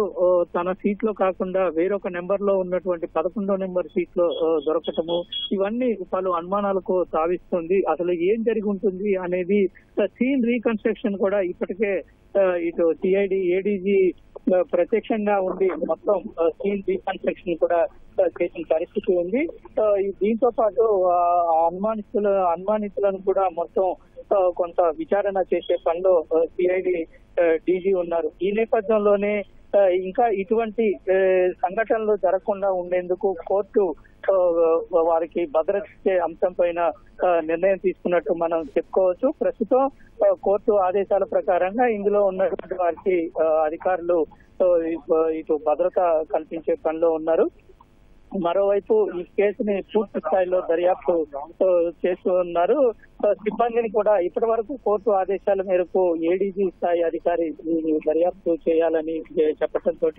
తన సీట్ లో కాకుండా వేరొక నెంబర్ లో ఉన్నటువంటి 11వ నెంబర్ సీట్ లో దొరకటము, ఇవన్నీ పలు అనుమానాలకు తావిస్తుంది. అసలు ఏం జరిగి ఉంటుంది అనేది సీన్ రీకన్స్ట్రక్షన్ కూడా ఇప్పటికే ఇటు సిఐడి ఏడీజీ ప్రత్యక్షంగా ఉండి మొత్తం సీన్ రీకన్స్ట్రక్షన్ కూడా చేసిన పరిస్థితి ఉంది. దీంతో పాటు అనుమానితులను కూడా మొత్తం కొంత విచారణ చేసే పనిలో సిఐడి డీజీ ఉన్నారు. ఈ నేపథ్యంలోనే ఇంకా ఇటువంటి సంఘటనలు జరగకుండా ఉండేందుకు కోర్టు వారికి భద్రత ఇచ్చే అంశం పైన నిర్ణయం తీసుకున్నట్టు మనం చెప్పుకోవచ్చు. ప్రస్తుతం కోర్టు ఆదేశాల ప్రకారంగా ఇందులో ఉన్నటువంటి వారికి అధికారులు ఇటు భద్రత కల్పించే పనిలో ఉన్నారు. మరోవైపు ఈ కేసుని పూర్తి స్థాయిలో దర్యాప్తు చేస్తూ ఉన్నారు. సిబ్బందిని కూడా ఇప్పటి వరకు కోర్టు ఆదేశాల మేరకు ఏడీజీ స్థాయి అధికారి దర్యాప్తు చేయాలని చెప్పడంతో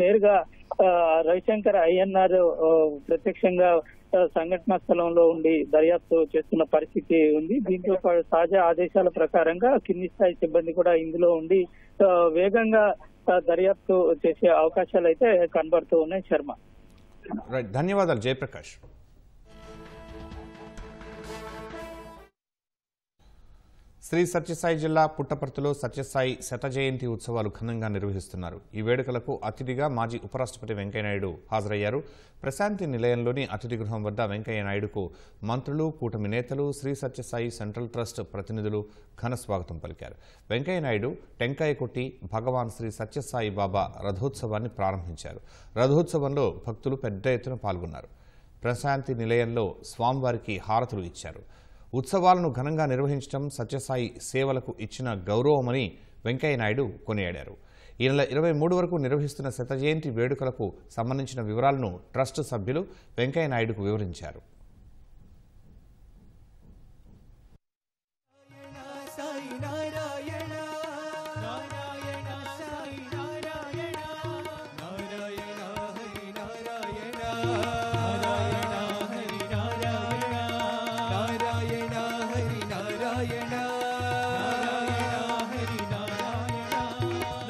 నేరుగా రవిశంకర్ ఐఎన్ఆర్ ప్రత్యక్షంగా సంఘటనా స్థలంలో ఉండి దర్యాప్తు చేస్తున్న పరిస్థితి ఉంది. దీంతో తాజా ఆదేశాల ప్రకారంగా కింది స్థాయి సిబ్బంది కూడా ఇందులో ఉండి వేగంగా దర్యాప్తు చేసే అవకాశాలు అయితే కనబడుతూ ఉన్నాయి. శర్మ, ధన్యవాదాలు జయప్రకాష్. శ్రీ సత్యసాయి జిల్లా పుట్టపర్తిలో సత్యసాయి శత జయంతి ఉత్సవాలు ఘనంగా నిర్వహిస్తున్నారు. ఈ వేడుకలకు అతిథిగా మాజీ ఉపరాష్ట్రపతి వెంకయ్యనాయుడు హాజరయ్యారు. ప్రశాంతి నిలయంలోని అతిథి గృహం వద్ద వెంకయ్యనాయుడుకు మంత్రులు, కూటమి నేతలు, శ్రీ సత్యసాయి సెంట్రల్ ట్రస్ట్ ప్రతినిధులు ఘన స్వాగతం పలికారు. వెంకయ్యనాయుడు టెంకాయ కొట్టి భగవాన్ శ్రీ సత్యసాయి బాబా రథోత్సవాన్ని ప్రారంభించారు. రథోత్సవంలో భక్తులు పెద్ద ఎత్తున పాల్గొన్నారు. ప్రశాంతి నిలయంలో స్వామివారికి హారతులు ఇచ్చారు. ఉత్సవాలను ఘనంగా నిర్వహించడం సత్యసాయి సేవలకు ఇచ్చిన గౌరవమని వెంకయ్యనాయుడు కొనియాడారు. ఈ నెల 23 వరకు నిర్వహిస్తున్న శత జయంతి వేడుకలకు సంబంధించిన వివరాలను ట్రస్ట్ సభ్యులు వెంకయ్యనాయుడుకు వివరించారు.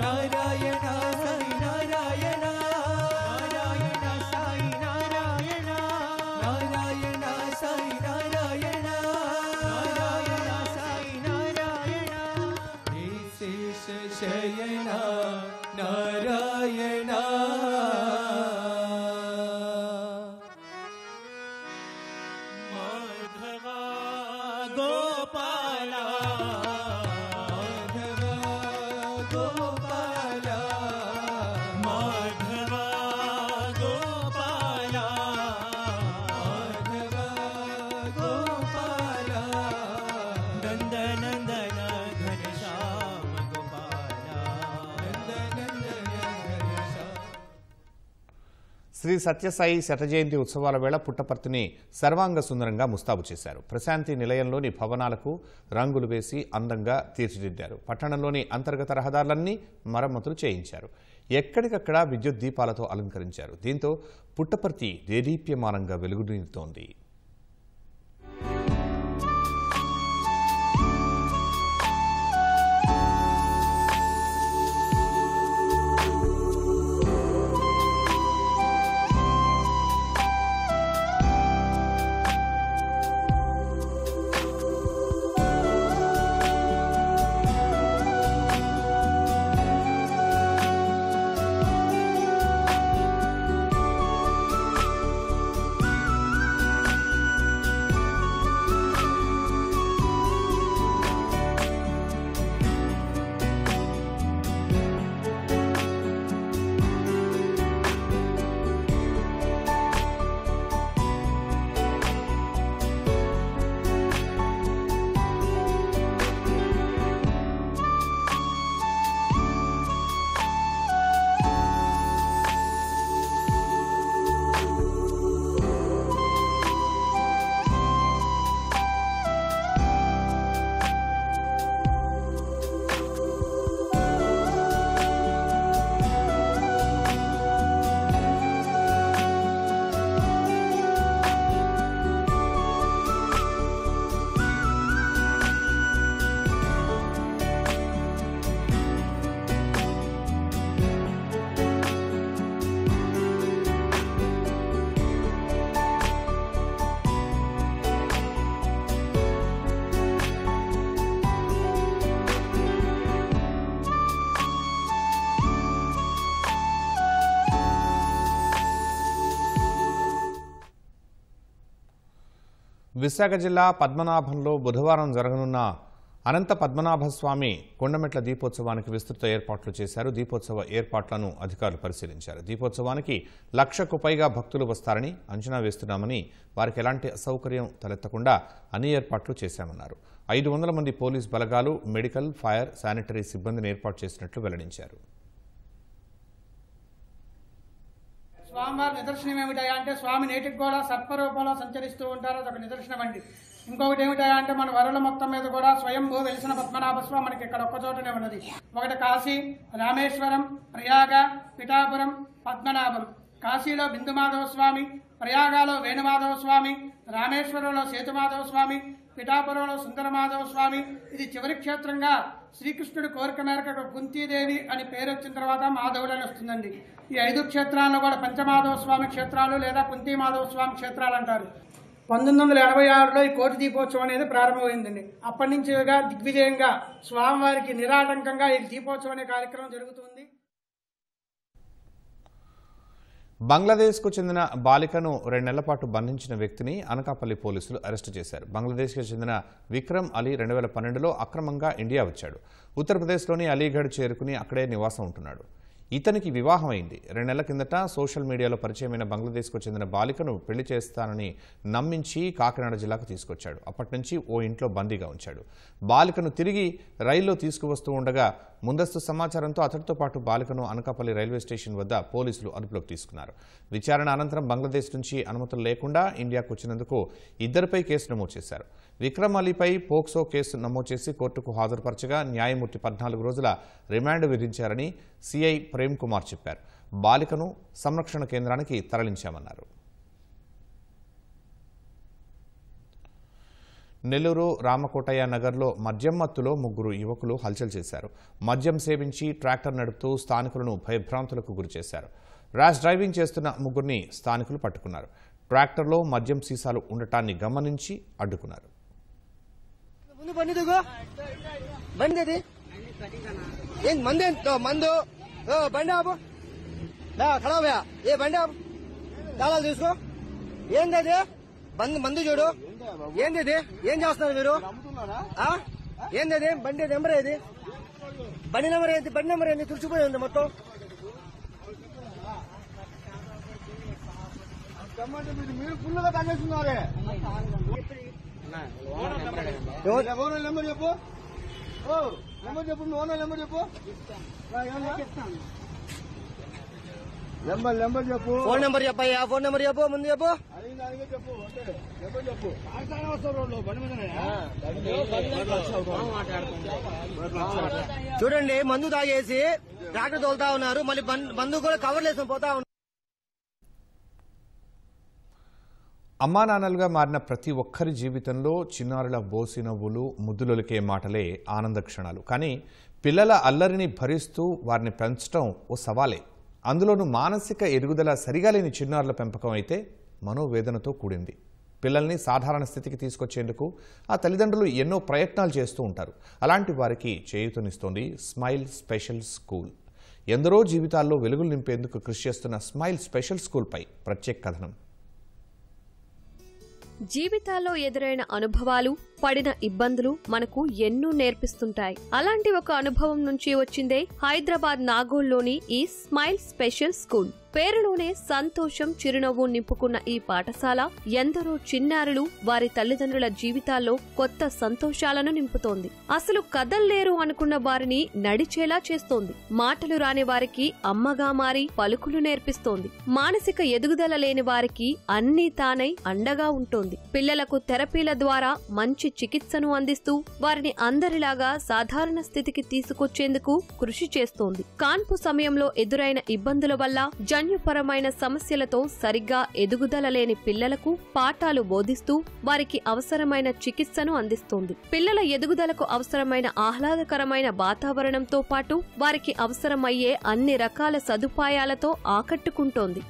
నారాయణ శ్రీ సత్యసాయి శతజయంతి ఉత్సవాల వేళ పుట్టపర్తిని సర్వాంగ సుందరంగా ముస్తాబు చేశారు. ప్రశాంతి నిలయంలోని భవనాలకు రంగులు వేసి అందంగా తీర్చిదిద్దారు. పట్టణంలోని అంతర్గత రహదారులన్నీ మరమ్మతులు చేయించారు. ఎక్కడికక్కడ విద్యుత్ దీపాలతో అలంకరించారు. దీంతో పుట్టపర్తి దేదీప్యమానంగా వెలుగునితోంది. విశాఖ జిల్లా పద్మనాభంలో బుధవారం జరగనున్న అనంత పద్మనాభస్వామి కొండమెట్ల దీపోత్సవానికి విస్తృత ఏర్పాట్లు చేశారు. దీపోత్సవ ఏర్పాట్లను అధికారులు పరిశీలించారు. దీపోత్సవానికి 1,00,000కు పైగా భక్తులు వస్తారని అంచనా వేస్తున్నామని, వారికి ఎలాంటి అసౌకర్యం తలెత్తకుండా అన్ని ఏర్పాట్లు చేశామన్నారు. 500 మంది పోలీస్ బలగాలు, మెడికల్, ఫైర్, శానిటరీ సిబ్బందిని ఏర్పాటు చేసినట్లు వెల్లడించారు. స్వామివారి నిదర్శనం ఏమిటయా అంటే స్వామి నేటికి కూడా సర్పరూపంలో సంచరిస్తూ ఉంటారు. అదొక నిదర్శనం అండి. ఇంకొకటి ఏమిటయా అంటే మన వరల మొత్తం మీద కూడా స్వయంభూ వెలిసిన పద్మనాభ స్వామి మనకి ఇక్కడ ఒక్క చోటనే ఉన్నది. ఒకటి కాశీ, రామేశ్వరం, ప్రయాగ, పిఠాపురం, పద్మనాభం. కాశీలో బిందుమాధవ స్వామి, ప్రయాగలో వేణుమాధవ స్వామి, రామేశ్వరంలో సేతుమాధవ స్వామి, పిఠాపురంలో సుందరమాధవ స్వామి. ఇది చివరి క్షేత్రంగా శ్రీకృష్ణుడి కోరిక మేరకు కుంతీదేవి అని పేరు వచ్చిన తర్వాత మాధవుడు అని వస్తుందండి. ఈ 5 క్షేత్రాలను కూడా పంచమాధవ స్వామి క్షేత్రాలు లేదా కుంతీమాధవ స్వామి క్షేత్రాలు అంటారు. 1986లో ఈ కోటి దీపోత్సవం అనేది ప్రారంభమైందండి. అప్పటి నుంచిగా దిగ్విజయంగా స్వామివారికి నిరాటంకంగా ఈ దీపోత్సవం అనే కార్యక్రమం జరుగుతుంది. బంగ్లాదేశ్కు చెందిన బాలికను 2 నెలల పాటు బంధించిన వ్యక్తిని అనకాపల్లి పోలీసులు అరెస్టు చేశారు. బంగ్లాదేశ్కు చెందిన విక్రమ్ అలీ 2012లో అక్రమంగా ఇండియా వచ్చాడు. ఉత్తరప్రదేశ్లోని అలీగఢ్ చేరుకుని అక్కడే నివాసం ఉంటున్నాడు. ఇతనికి వివాహం అయింది. 2 నెలల కిందట సోషల్ మీడియాలో పరిచయమైన బంగ్లాదేశ్కు చెందిన బాలికను పెళ్లి చేస్తానని నమ్మించి కాకినాడ జిల్లాకు తీసుకొచ్చాడు. అప్పటి నుంచి ఓ ఇంట్లో బందీగా ఉంచాడు. బాలికను తిరిగి రైల్లో తీసుకువస్తూ ఉండగా ముందస్తు సమాచారంతో అతడితో పాటు బాలికను అనకాపల్లి రైల్వే స్టేషన్ వద్ద పోలీసులు అదుపులోకి తీసుకున్నారు. విచారణ అనంతరం బంగ్లాదేశ్ నుంచి అనుమతులు లేకుండా ఇండియాకు వచ్చినందుకు 2పై కేసు నమోదు చేశారు. విక్రమ్ అలీపై పోక్సో కేసు నమోదు చేసి కోర్టుకు హాజరుపరచగా న్యాయమూర్తి 14 రోజుల రిమాండ్ విధించారని సిఐ ప్రేమ్ కుమార్ చెప్పారు. బాలికను సంరక్షణ కేంద్రానికి తరలించామన్నారు. నెల్లూరు రామకోటయ్య నగర్లో మద్యం మత్తులో 3 యువకులు హల్చల్ చేశారు. మద్యం సేవించి ట్రాక్టర్ నడుపుతూ స్థానికులను భయభ్రాంతులకు గురిచేశారు. ర్యాష్ డ్రైవింగ్ చేస్తున్న 3 స్థానికులు పట్టుకున్నారు. ట్రాక్టర్లో మద్యం సీసాలు ఉండటాన్ని గమనించి అడ్డుకున్నారు. మందు చూడు ఏంది ఏం చేస్తున్నారు మీరు ఏంది బండి నెంబర్ ఏది బండి నెంబర్ ఏంది తుడిచిపోయి ఉంది మొత్తం మీరు ఫుల్గా తాగేస్తున్నారే నెంబర్ చెప్పు నెంబర్ చెప్పు ఓనర్ నెంబర్ చెప్పు ఫోన్ నెంబర్ చెప్పయ్యా, ఫోన్ నెంబర్ చెప్పు, ముందు చెప్పు. చూడండి, మందు తాగేసి ట్రాక్టర్ తోలుతా ఉన్నారు, మళ్ళీ మందు కూడా కవర్లు వేసుకొని పోతా ఉన్నారు. అమ్మా నాన్నలుగా మారిన ప్రతి ఒక్కరి జీవితంలో చిన్నారుల బోసి నవ్వులు, ముద్దులొలికే మాటలే ఆనంద క్షణాలు. కానీ పిల్లల అల్లరిని భరిస్తూ వారిని పెంచడం ఓ సవాలే. అందులోనూ మానసిక ఎదుగుదల సరిగా లేని చిన్నారుల పెంపకం అయితే మనోవేదనతో కూడింది. పిల్లల్ని సాధారణ స్థితికి తీసుకొచ్చేందుకు ఆ తల్లిదండ్రులు ఎన్నో ప్రయత్నాలు చేస్తూ ఉంటారు. అలాంటి వారికి చేయూతనిస్తోంది స్మైల్ స్పెషల్ స్కూల్. ఎందరో జీవితాల్లో వెలుగులు నింపేందుకు కృషి చేస్తున్న స్మైల్ స్పెషల్ స్కూల్పై ప్రత్యేక కథనం. జీవితాల్లో ఎదురైన అనుభవాలు, పడిన ఇబ్బందులు మనకు ఎన్నో నేర్పిస్తుంటాయి. అలాంటి ఒక అనుభవం నుంచి వచ్చిందే హైదరాబాద్ నాగోల్లోని ఈ స్మైల్ స్పెషల్ స్కూల్. పేరులోనే సంతోషం, చిరునవ్వు నింపుకున్న ఈ పాఠశాల ఎందరో చిన్నారులు, వారి తల్లిదండ్రుల జీవితాల్లో కొత్త సంతోషాలను నింపుతోంది. అసలు కదల్లేరు అనుకున్న వారిని నడిచేలా చేస్తోంది. మాటలు రాని వారికి అమ్మగా మారి పలుకులు నేర్పిస్తోంది. మానసిక ఎదుగుదల లేని వారికి అన్నీ తానై అండగా ఉంటోంది. పిల్లలకు థెరపీల ద్వారా మంచి చికిత్సను అందిస్తూ వారిని అందరిలాగా సాధారణ స్థితికి తీసుకొచ్చేందుకు కృషి చేస్తోంది. కాన్పు సమయంలో ఎదురైన ఇబ్బందుల వల్ల జన్యుపరమైన సమస్యలతో సరిగ్గా ఎదుగుదల లేని పిల్లలకు పాఠాలు బోధిస్తూ వారికి అవసరమైన చికిత్సను అందిస్తోంది. పిల్లల ఎదుగుదలకు అవసరమైన ఆహ్లాదకరమైన వాతావరణంతో పాటు వారికి అవసరమయ్యే అన్ని రకాల సదుపాయాలతో ఆకట్టుకుంటోంది.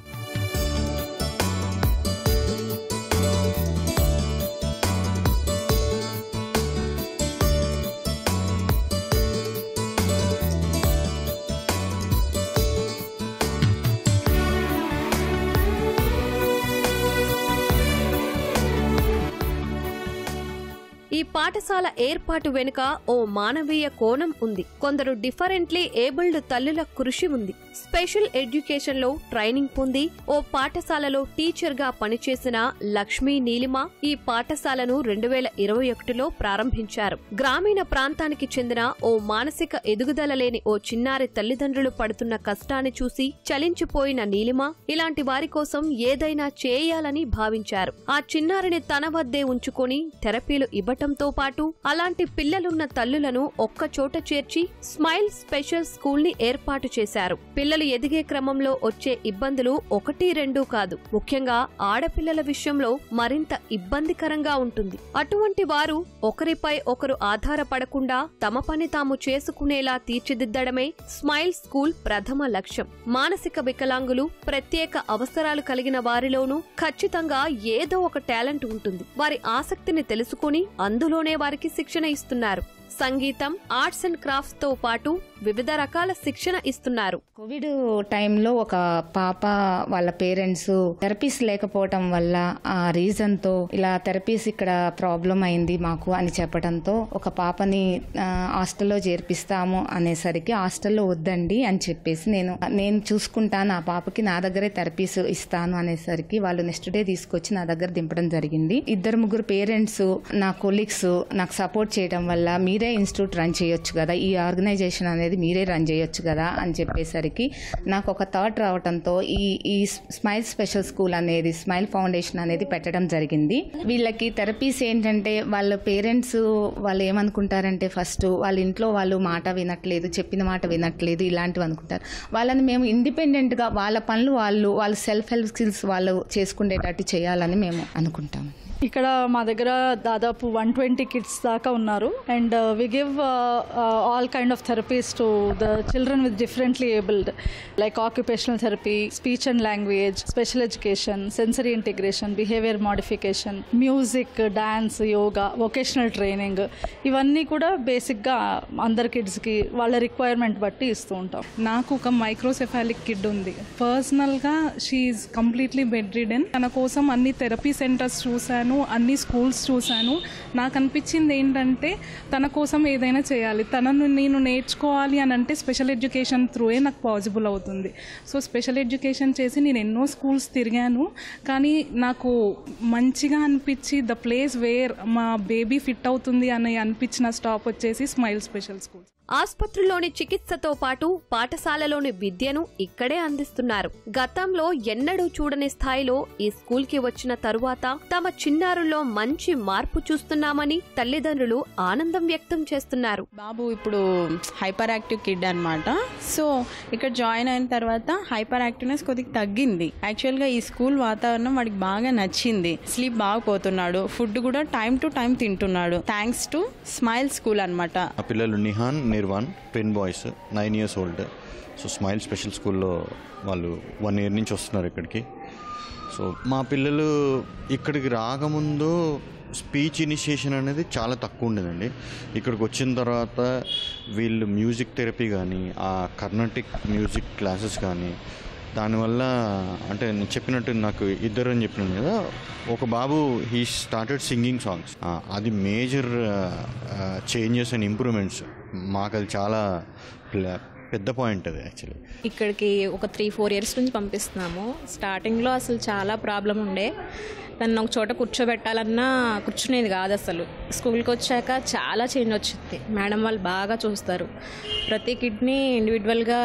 ఈ పాఠశాల ఏర్పాటు వెనుక ఓ మానవీయ కోణం ఉంది. కొందరు డిఫరెంట్లీ ఏబుల్డ్ తల్లుల కృషి ఉంది. స్పెషల్ ఎడ్యుకేషన్ లో ట్రైనింగ్ పొంది ఓ పాఠశాలలో టీచర్ గా పనిచేసిన లక్ష్మీ నీలిమ ఈ పాఠశాలను 2021లో ప్రారంభించారు. గ్రామీణ ప్రాంతానికి చెందిన ఓ మానసిక ఎదుగుదల లేని ఓ చిన్నారి తల్లిదండ్రులు పడుతున్న కష్టాన్ని చూసి చలించిపోయిన నీలిమ ఇలాంటి వారి కోసం ఏదైనా చేయాలని భావించారు. ఆ చిన్నారిని తన వద్దే ఉంచుకొని థెరపీలు ఇవ్వటంతో పాటు అలాంటి పిల్లలున్న తల్లులను ఒక్కచోట చేర్చి స్మైల్ స్పెషల్ స్కూల్ ని ఏర్పాటు చేశారు. పిల్లలు ఎదిగే క్రమంలో వచ్చే ఇబ్బందులు 1-2 కాదు. ముఖ్యంగా ఆడపిల్లల విషయంలో మరింత ఇబ్బందికరంగా ఉంటుంది. అటువంటి వారు ఒకరిపై ఒకరు ఆధారపడకుండా తమ పని తాము చేసుకునేలా తీర్చిదిద్దడమే స్మైల్ స్కూల్ ప్రథమ లక్ష్యం. మానసిక వికలాంగులు, ప్రత్యేక అవసరాలు కలిగిన వారిలోనూ ఖచ్చితంగా ఏదో ఒక టాలెంట్ ఉంటుంది. వారి ఆసక్తిని తెలుసుకుని అందులోనే వారికి శిక్షణ ఇస్తున్నారు. సంగీతం, ఆర్ట్స్ అండ్ క్రాఫ్ట్స్ తో పాటు వివిధ రకాల శిక్షణ ఇస్తున్నారు. కోవిడ్ టైంలో ఒక పాప వాళ్ళ పేరెంట్స్ థెరపీస్ లేకపోవటం వల్ల ఆ రీజన్ తో ఇలా థెరపీస్ ఇక్కడ ప్రాబ్లం అయింది మాకు అని చెప్పడంతో ఒక పాపని హాస్టల్లో చేర్పిస్తాము అనేసరికి హాస్టల్లో వద్దండి అని చెప్పేసి నేను చూసుకుంటాను, ఆ పాపకి నా దగ్గరే థెరపీస్ ఇస్తాను అనేసరికి వాళ్ళు నెక్స్ట్ డే తీసుకొచ్చి నా దగ్గర దింపడం జరిగింది. 2-3 పేరెంట్స్, నా కొలీగ్స్ నాకు సపోర్ట్ చేయడం వల్ల మీరే ఇన్స్టిట్యూట్ రన్ చేయొచ్చు కదా, ఈ ఆర్గనైజేషన్ అనేది మీరే రన్ చేయొచ్చు కదా అని చెప్పేసరికి నాకు ఒక థాట్ రావడంతో ఈ స్మైల్ స్పెషల్ స్కూల్ అనేది, స్మైల్ ఫౌండేషన్ అనేది పెట్టడం జరిగింది. వీళ్ళకి థెరపీస్ ఏంటంటే వాళ్ళ పేరెంట్స్ వాళ్ళు ఏమనుకుంటారంటే ఫస్ట్ వాళ్ళ ఇంట్లో వాళ్ళు మాట వినట్లేదు, చెప్పిన మాట వినట్లేదు, ఇలాంటివి అనుకుంటారు. వాళ్ళని మేము ఇండిపెండెంట్ గా వాళ్ళ పనులు వాళ్ళ సెల్ఫ్ హెల్ప్ స్కిల్స్ వాళ్ళు చేసుకునేటట్టు చేయాలని మేము అనుకుంటాం. ఇక్కడ మా దగ్గర దాదాపు 120 కిడ్స్ దాకా ఉన్నారు. And we give all kind of therapies to the children with differently abled, like occupational therapy, speech and language, special education, sensory integration, behaviour modification, music, dance, yoga, vocational training, ఇవన్నీ కూడా బేసిక్గా అందరు కిడ్స్కి వాళ్ళ రిక్వైర్మెంట్ బట్టి ఇస్తూ ఉంటాం. నాకు ఒక మైక్రోసెఫాలిక్ కిడ్ ఉంది. పర్సనల్గా షీఈ్ కంప్లీట్లీ బెడ్ రిడెన్. తన కోసం అన్ని థెరపీ సెంటర్స్ చూశాను, అన్ని స్కూల్స్ చూశాను. నాకు అనిపించింది ఏంటంటే తన కోసం ఏదైనా చేయాలి, తనను నేను నేర్చుకోవాలి అని అంటే స్పెషల్ ఎడ్యుకేషన్ త్రూయే నాకు పాసిబుల్ అవుతుంది. సో స్పెషల్ ఎడ్యుకేషన్ చేసి నేను ఎన్నో స్కూల్స్ తిరిగాను. కానీ నాకు మంచిగా అనిపించి ద ప్లేస్ వేర్ మా బేబీ ఫిట్ అవుతుంది అని అనిపించిన స్టాప్ వచ్చేసి స్మైల్ స్పెషల్ స్కూల్. ఆస్పత్రిలోని చికిత్సతో పాటు పాఠశాలలోని విద్యను ఇక్కడే అందిస్తున్నారు. గతంలో ఎన్నడూ చూడని స్థాయిలో ఈ స్కూల్కి వచ్చిన తరువాత తమ చిన్నారుల్లో మంచి మార్పు చూస్తున్నామని తల్లిదండ్రులు ఆనందం వ్యక్తం చేస్తున్నారు. బాబు ఇప్పుడు హైపర్ యాక్టివ్ కిడ్ అన్నమాట. సో ఇక్కడ జాయిన్ అయిన తర్వాత హైపర్ యాక్టివ్నెస్ కొద్దిగా తగ్గింది. యాక్చువల్గా ఈ స్కూల్ వాతావరణం వాడికి బాగా నచ్చింది. స్లీప్ బాగా పోతున్నాడు, ఫుడ్ కూడా టైం టు టైం తింటున్నాడు. థ్యాంక్స్ టు స్మైల్ స్కూల్ అన్నమాట. ఆ పిల్లలు Nihan, Nirvan, twin boys, 9 years old. So smile special స్కూల్లో వాళ్ళు 1 year నుంచి వస్తున్నారు ఇక్కడికి. సో మా పిల్లలు ఇక్కడికి రాకముందు స్పీచ్ ఇనిషియేషన్ అనేది చాలా తక్కువ ఉండేదండి. ఇక్కడికి వచ్చిన తర్వాత వీళ్ళు మ్యూజిక్ థెరపీ కానీ, ఆ కర్ణాటిక్ మ్యూజిక్ క్లాసెస్ కానీ, దానివల్ల అంటే నేను చెప్పినట్టు నాకు ఇద్దరు అని చెప్పినాను కదా, ఒక బాబు హీ స్టార్టెడ్ సింగింగ్ సాంగ్స్. అది మేజర్ చేంజెస్ అండ్ ఇంప్రూవ్మెంట్స్. మాకు అది చాలా పెద్ద పాయింట్ అది. యాక్చువల్లీ ఇక్కడికి ఒక 3-4 years నుంచి పంపిస్తున్నాము. స్టార్టింగ్లో అసలు చాలా ప్రాబ్లం ఉండే. తను ఒక చోట కూర్చోబెట్టాలన్నా కూర్చునేది కాదు అసలు. స్కూల్కి వచ్చాక చాలా చేంజ్ వచ్చింది. మేడం వాళ్ళు బాగా చూస్తారు. ప్రతి కిడ్ని ఇండివిజువల్గా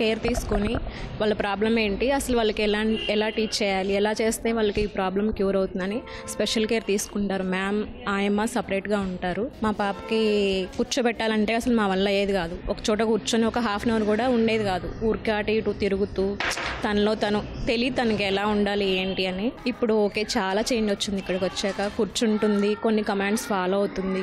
కేర్ తీసుకొని వాళ్ళ ప్రాబ్లం ఏంటి, అసలు వాళ్ళకి ఎలా టీచ్ చేయాలి, ఎలా చేస్తే వాళ్ళకి ఈ ప్రాబ్లం క్యూర్ అవుతుందని స్పెషల్ కేర్ తీసుకుంటారు. మ్యామ్ ఆయమ్మ సపరేట్గా ఉంటారు. మా పాపకి కూర్చోబెట్టాలంటే అసలు మా వల్ల అయ్యేది కాదు. ఒక చోట కూర్చొని ఒక 1/2 hour కూడా ఉండేది కాదు. ఊరికే అటు ఇటు తిరుగుతూ తనలో తను తనకి ఎలా ఉండాలి ఏంటి అని. ఇప్పుడు ఓకే, చాలా చేంజ్ వచ్చింది. ఇక్కడికి వచ్చాక కూర్చుంటుంది, కొన్ని కమాండ్స్ ఫాలో అవుతుంది,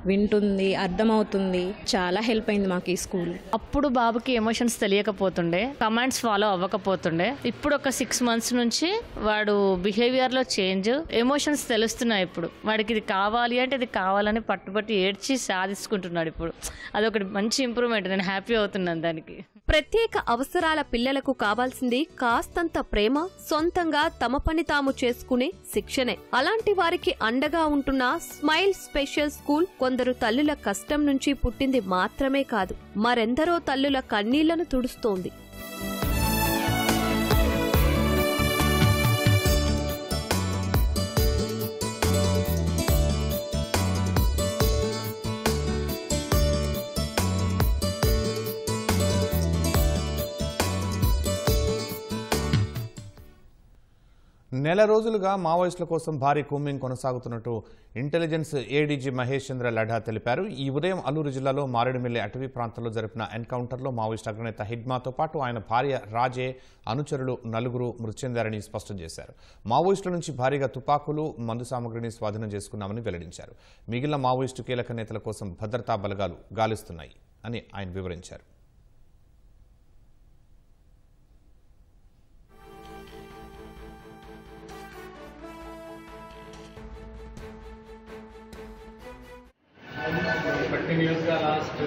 వింటుంది, అర్థమవుతుంది. చాలా హెల్ప్ అయింది మాకు ఈ స్కూల్. అప్పుడు బాబుకి ఎమోషన్స్ తెలియకపోతుండే, కమాండ్స్ ఫాలో అవ్వకపోతుండే. ఇప్పుడు ఒక 6 months నుంచి వాడు బిహేవియర్లో చేంజ్, ఎమోషన్స్ తెలుస్తున్నాయి. ఇప్పుడు వాడికి ఇది కావాలి అంటే ఇది కావాలని పట్టుబట్టి ఏడ్చి సాధించుకుంటున్నాడు. ఇప్పుడు అదొకటి మంచి ఇంప్రూవ్మెంట్. నేను హ్యాపీ అవుతున్నాను దానికి. ప్రత్యేక అవసరాల పిల్లలకు కావాల్సింది కాస్తంత ప్రేమ, సొంతంగా తమ పని తాము చేసుకునే శిక్షణే. అలాంటి వారికి అండగా ఉంటున్న స్మైల్ స్పెషల్ స్కూల్ కొందరు తల్లుల కష్టం నుంచి పుట్టింది మాత్రమే కాదు, మరెందరో తల్లుల కన్నీళ్లను తుడుస్తోంది. నెల రోజులుగా మావోయిస్టుల కోసం భారీ కూంబింగ్ కొనసాగుతున్నట్టు ఇంటెలిజెన్స్ ఏడీజీ మహేష్ చంద్ర లఢా తెలిపారు. ఈ ఉదయం అల్లూరు జిల్లాలో మారేడుమిల్లి అటవీ ప్రాంతంలో జరిపిన ఎన్కౌంటర్లో మావోయిస్టు అగ్రనేత హిడ్మాతో పాటు ఆయన భార్య రాజే, అనుచరులు 4 మృతి చెందారని స్పష్టం చేశారు. మావోయిస్టుల నుంచి భారీగా తుపాకులు, మందు సామగ్రిని స్వాధీనం చేసుకున్నామని వెల్లడించారు. మిగిలిన మావోయిస్టు కీలక నేతల కోసం భద్రతా బలగాలు గాలిస్తున్నాయి అని ఆయన వివరించారు. కంటిన్యూస్గా లాస్ట్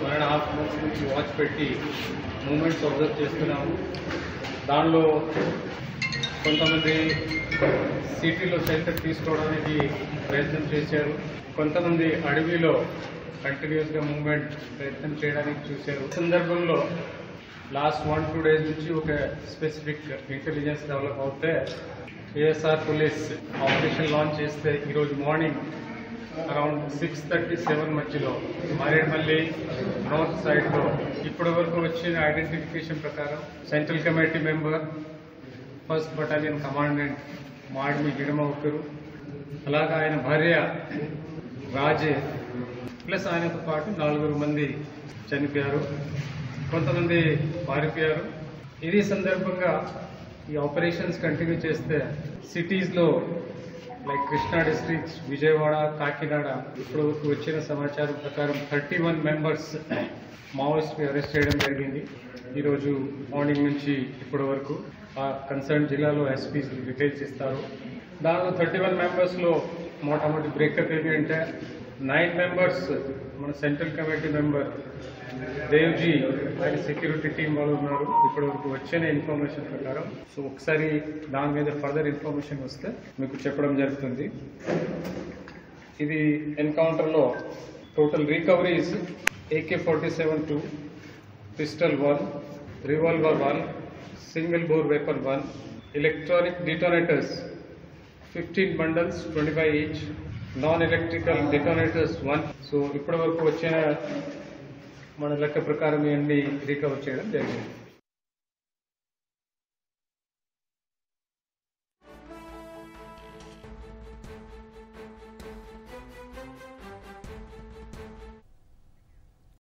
1.5 months నుంచి వాచ్ పెట్టి మూమెంట్స్ అబ్జర్వ్ చేస్తున్నాము. దానిలో కొంతమంది సిటీలో షెల్టర్ తీసుకోవడానికి ప్రయత్నం చేశారు. కొంతమంది అడవిలో కంటిన్యూస్గా మూవ్మెంట్ ప్రయత్నం చేయడానికి చూశారు. ఈ సందర్భంలో లాస్ట్ 1-2 days నుంచి ఒక స్పెసిఫిక్ ఇంటెలిజెన్స్ డెవలప్ అవుతే ఏఎస్ఆర్ పోలీస్ ఆపరేషన్ లాంచ్ చేస్తే ఈరోజు మార్నింగ్ అరౌండ్ 6:37 మధ్యలో మారేడుమల్లి నార్త్ సైడ్లో ఇప్పటి వరకు వచ్చిన ఐడెంటిఫికేషన్ ప్రకారం central committee member, 1st Battalion commandant Madvi Hidma ఒకరు, అలాగా ఆయన భార్య రాజే ప్లస్ ఆయనతో పాటు 4 మంది చనిపోయారు, కొంతమంది పారిపోయారు. ఇది సందర్భంగా ఈ ఆపరేషన్స్ కంటిన్యూ చేస్తే సిటీస్లో లైక్ కృష్ణా డిస్ట్రిక్ట్స్, విజయవాడ, కాకినాడ ఇప్పుడు వచ్చిన సమాచారం ప్రకారం 31 members మావోయిస్ట్ని అరెస్ట్ చేయడం జరిగింది. ఈరోజు మార్నింగ్ నుంచి ఇప్పటి వరకు ఆ కన్సర్న్ జిల్లాలో ఎస్పీస్ డీటెయిల్స్ ఇస్తారు. దానిలో 31 members మొట్టమొదటి బ్రేకప్ ఏమి అంటే 9 members మన సెంట్రల్ కమిటీ మెంబర్ దేవ్జీ, ఆయన సెక్యూరిటీ టీం వాళ్ళు ఉన్నారు. ఇప్పటి వరకు వచ్చిన ఇన్ఫర్మేషన్ ప్రకారం. సో ఒకసారి దాని మీద ఫర్దర్ ఇన్ఫర్మేషన్ వస్తే మీకు చెప్పడం జరుగుతుంది. ఇది ఎన్కౌంటర్లో total recoveries AK-47 2, pistol 1, revolver 1, single bore weapon 1, electronic detonators 15 bundles 25 each, non electrical detonators 1. So ఇప్పటి వరకు వచ్చిన మన లెక్క ప్రకారం ఇవన్నీ రికవర్ చేయడం జరిగింది.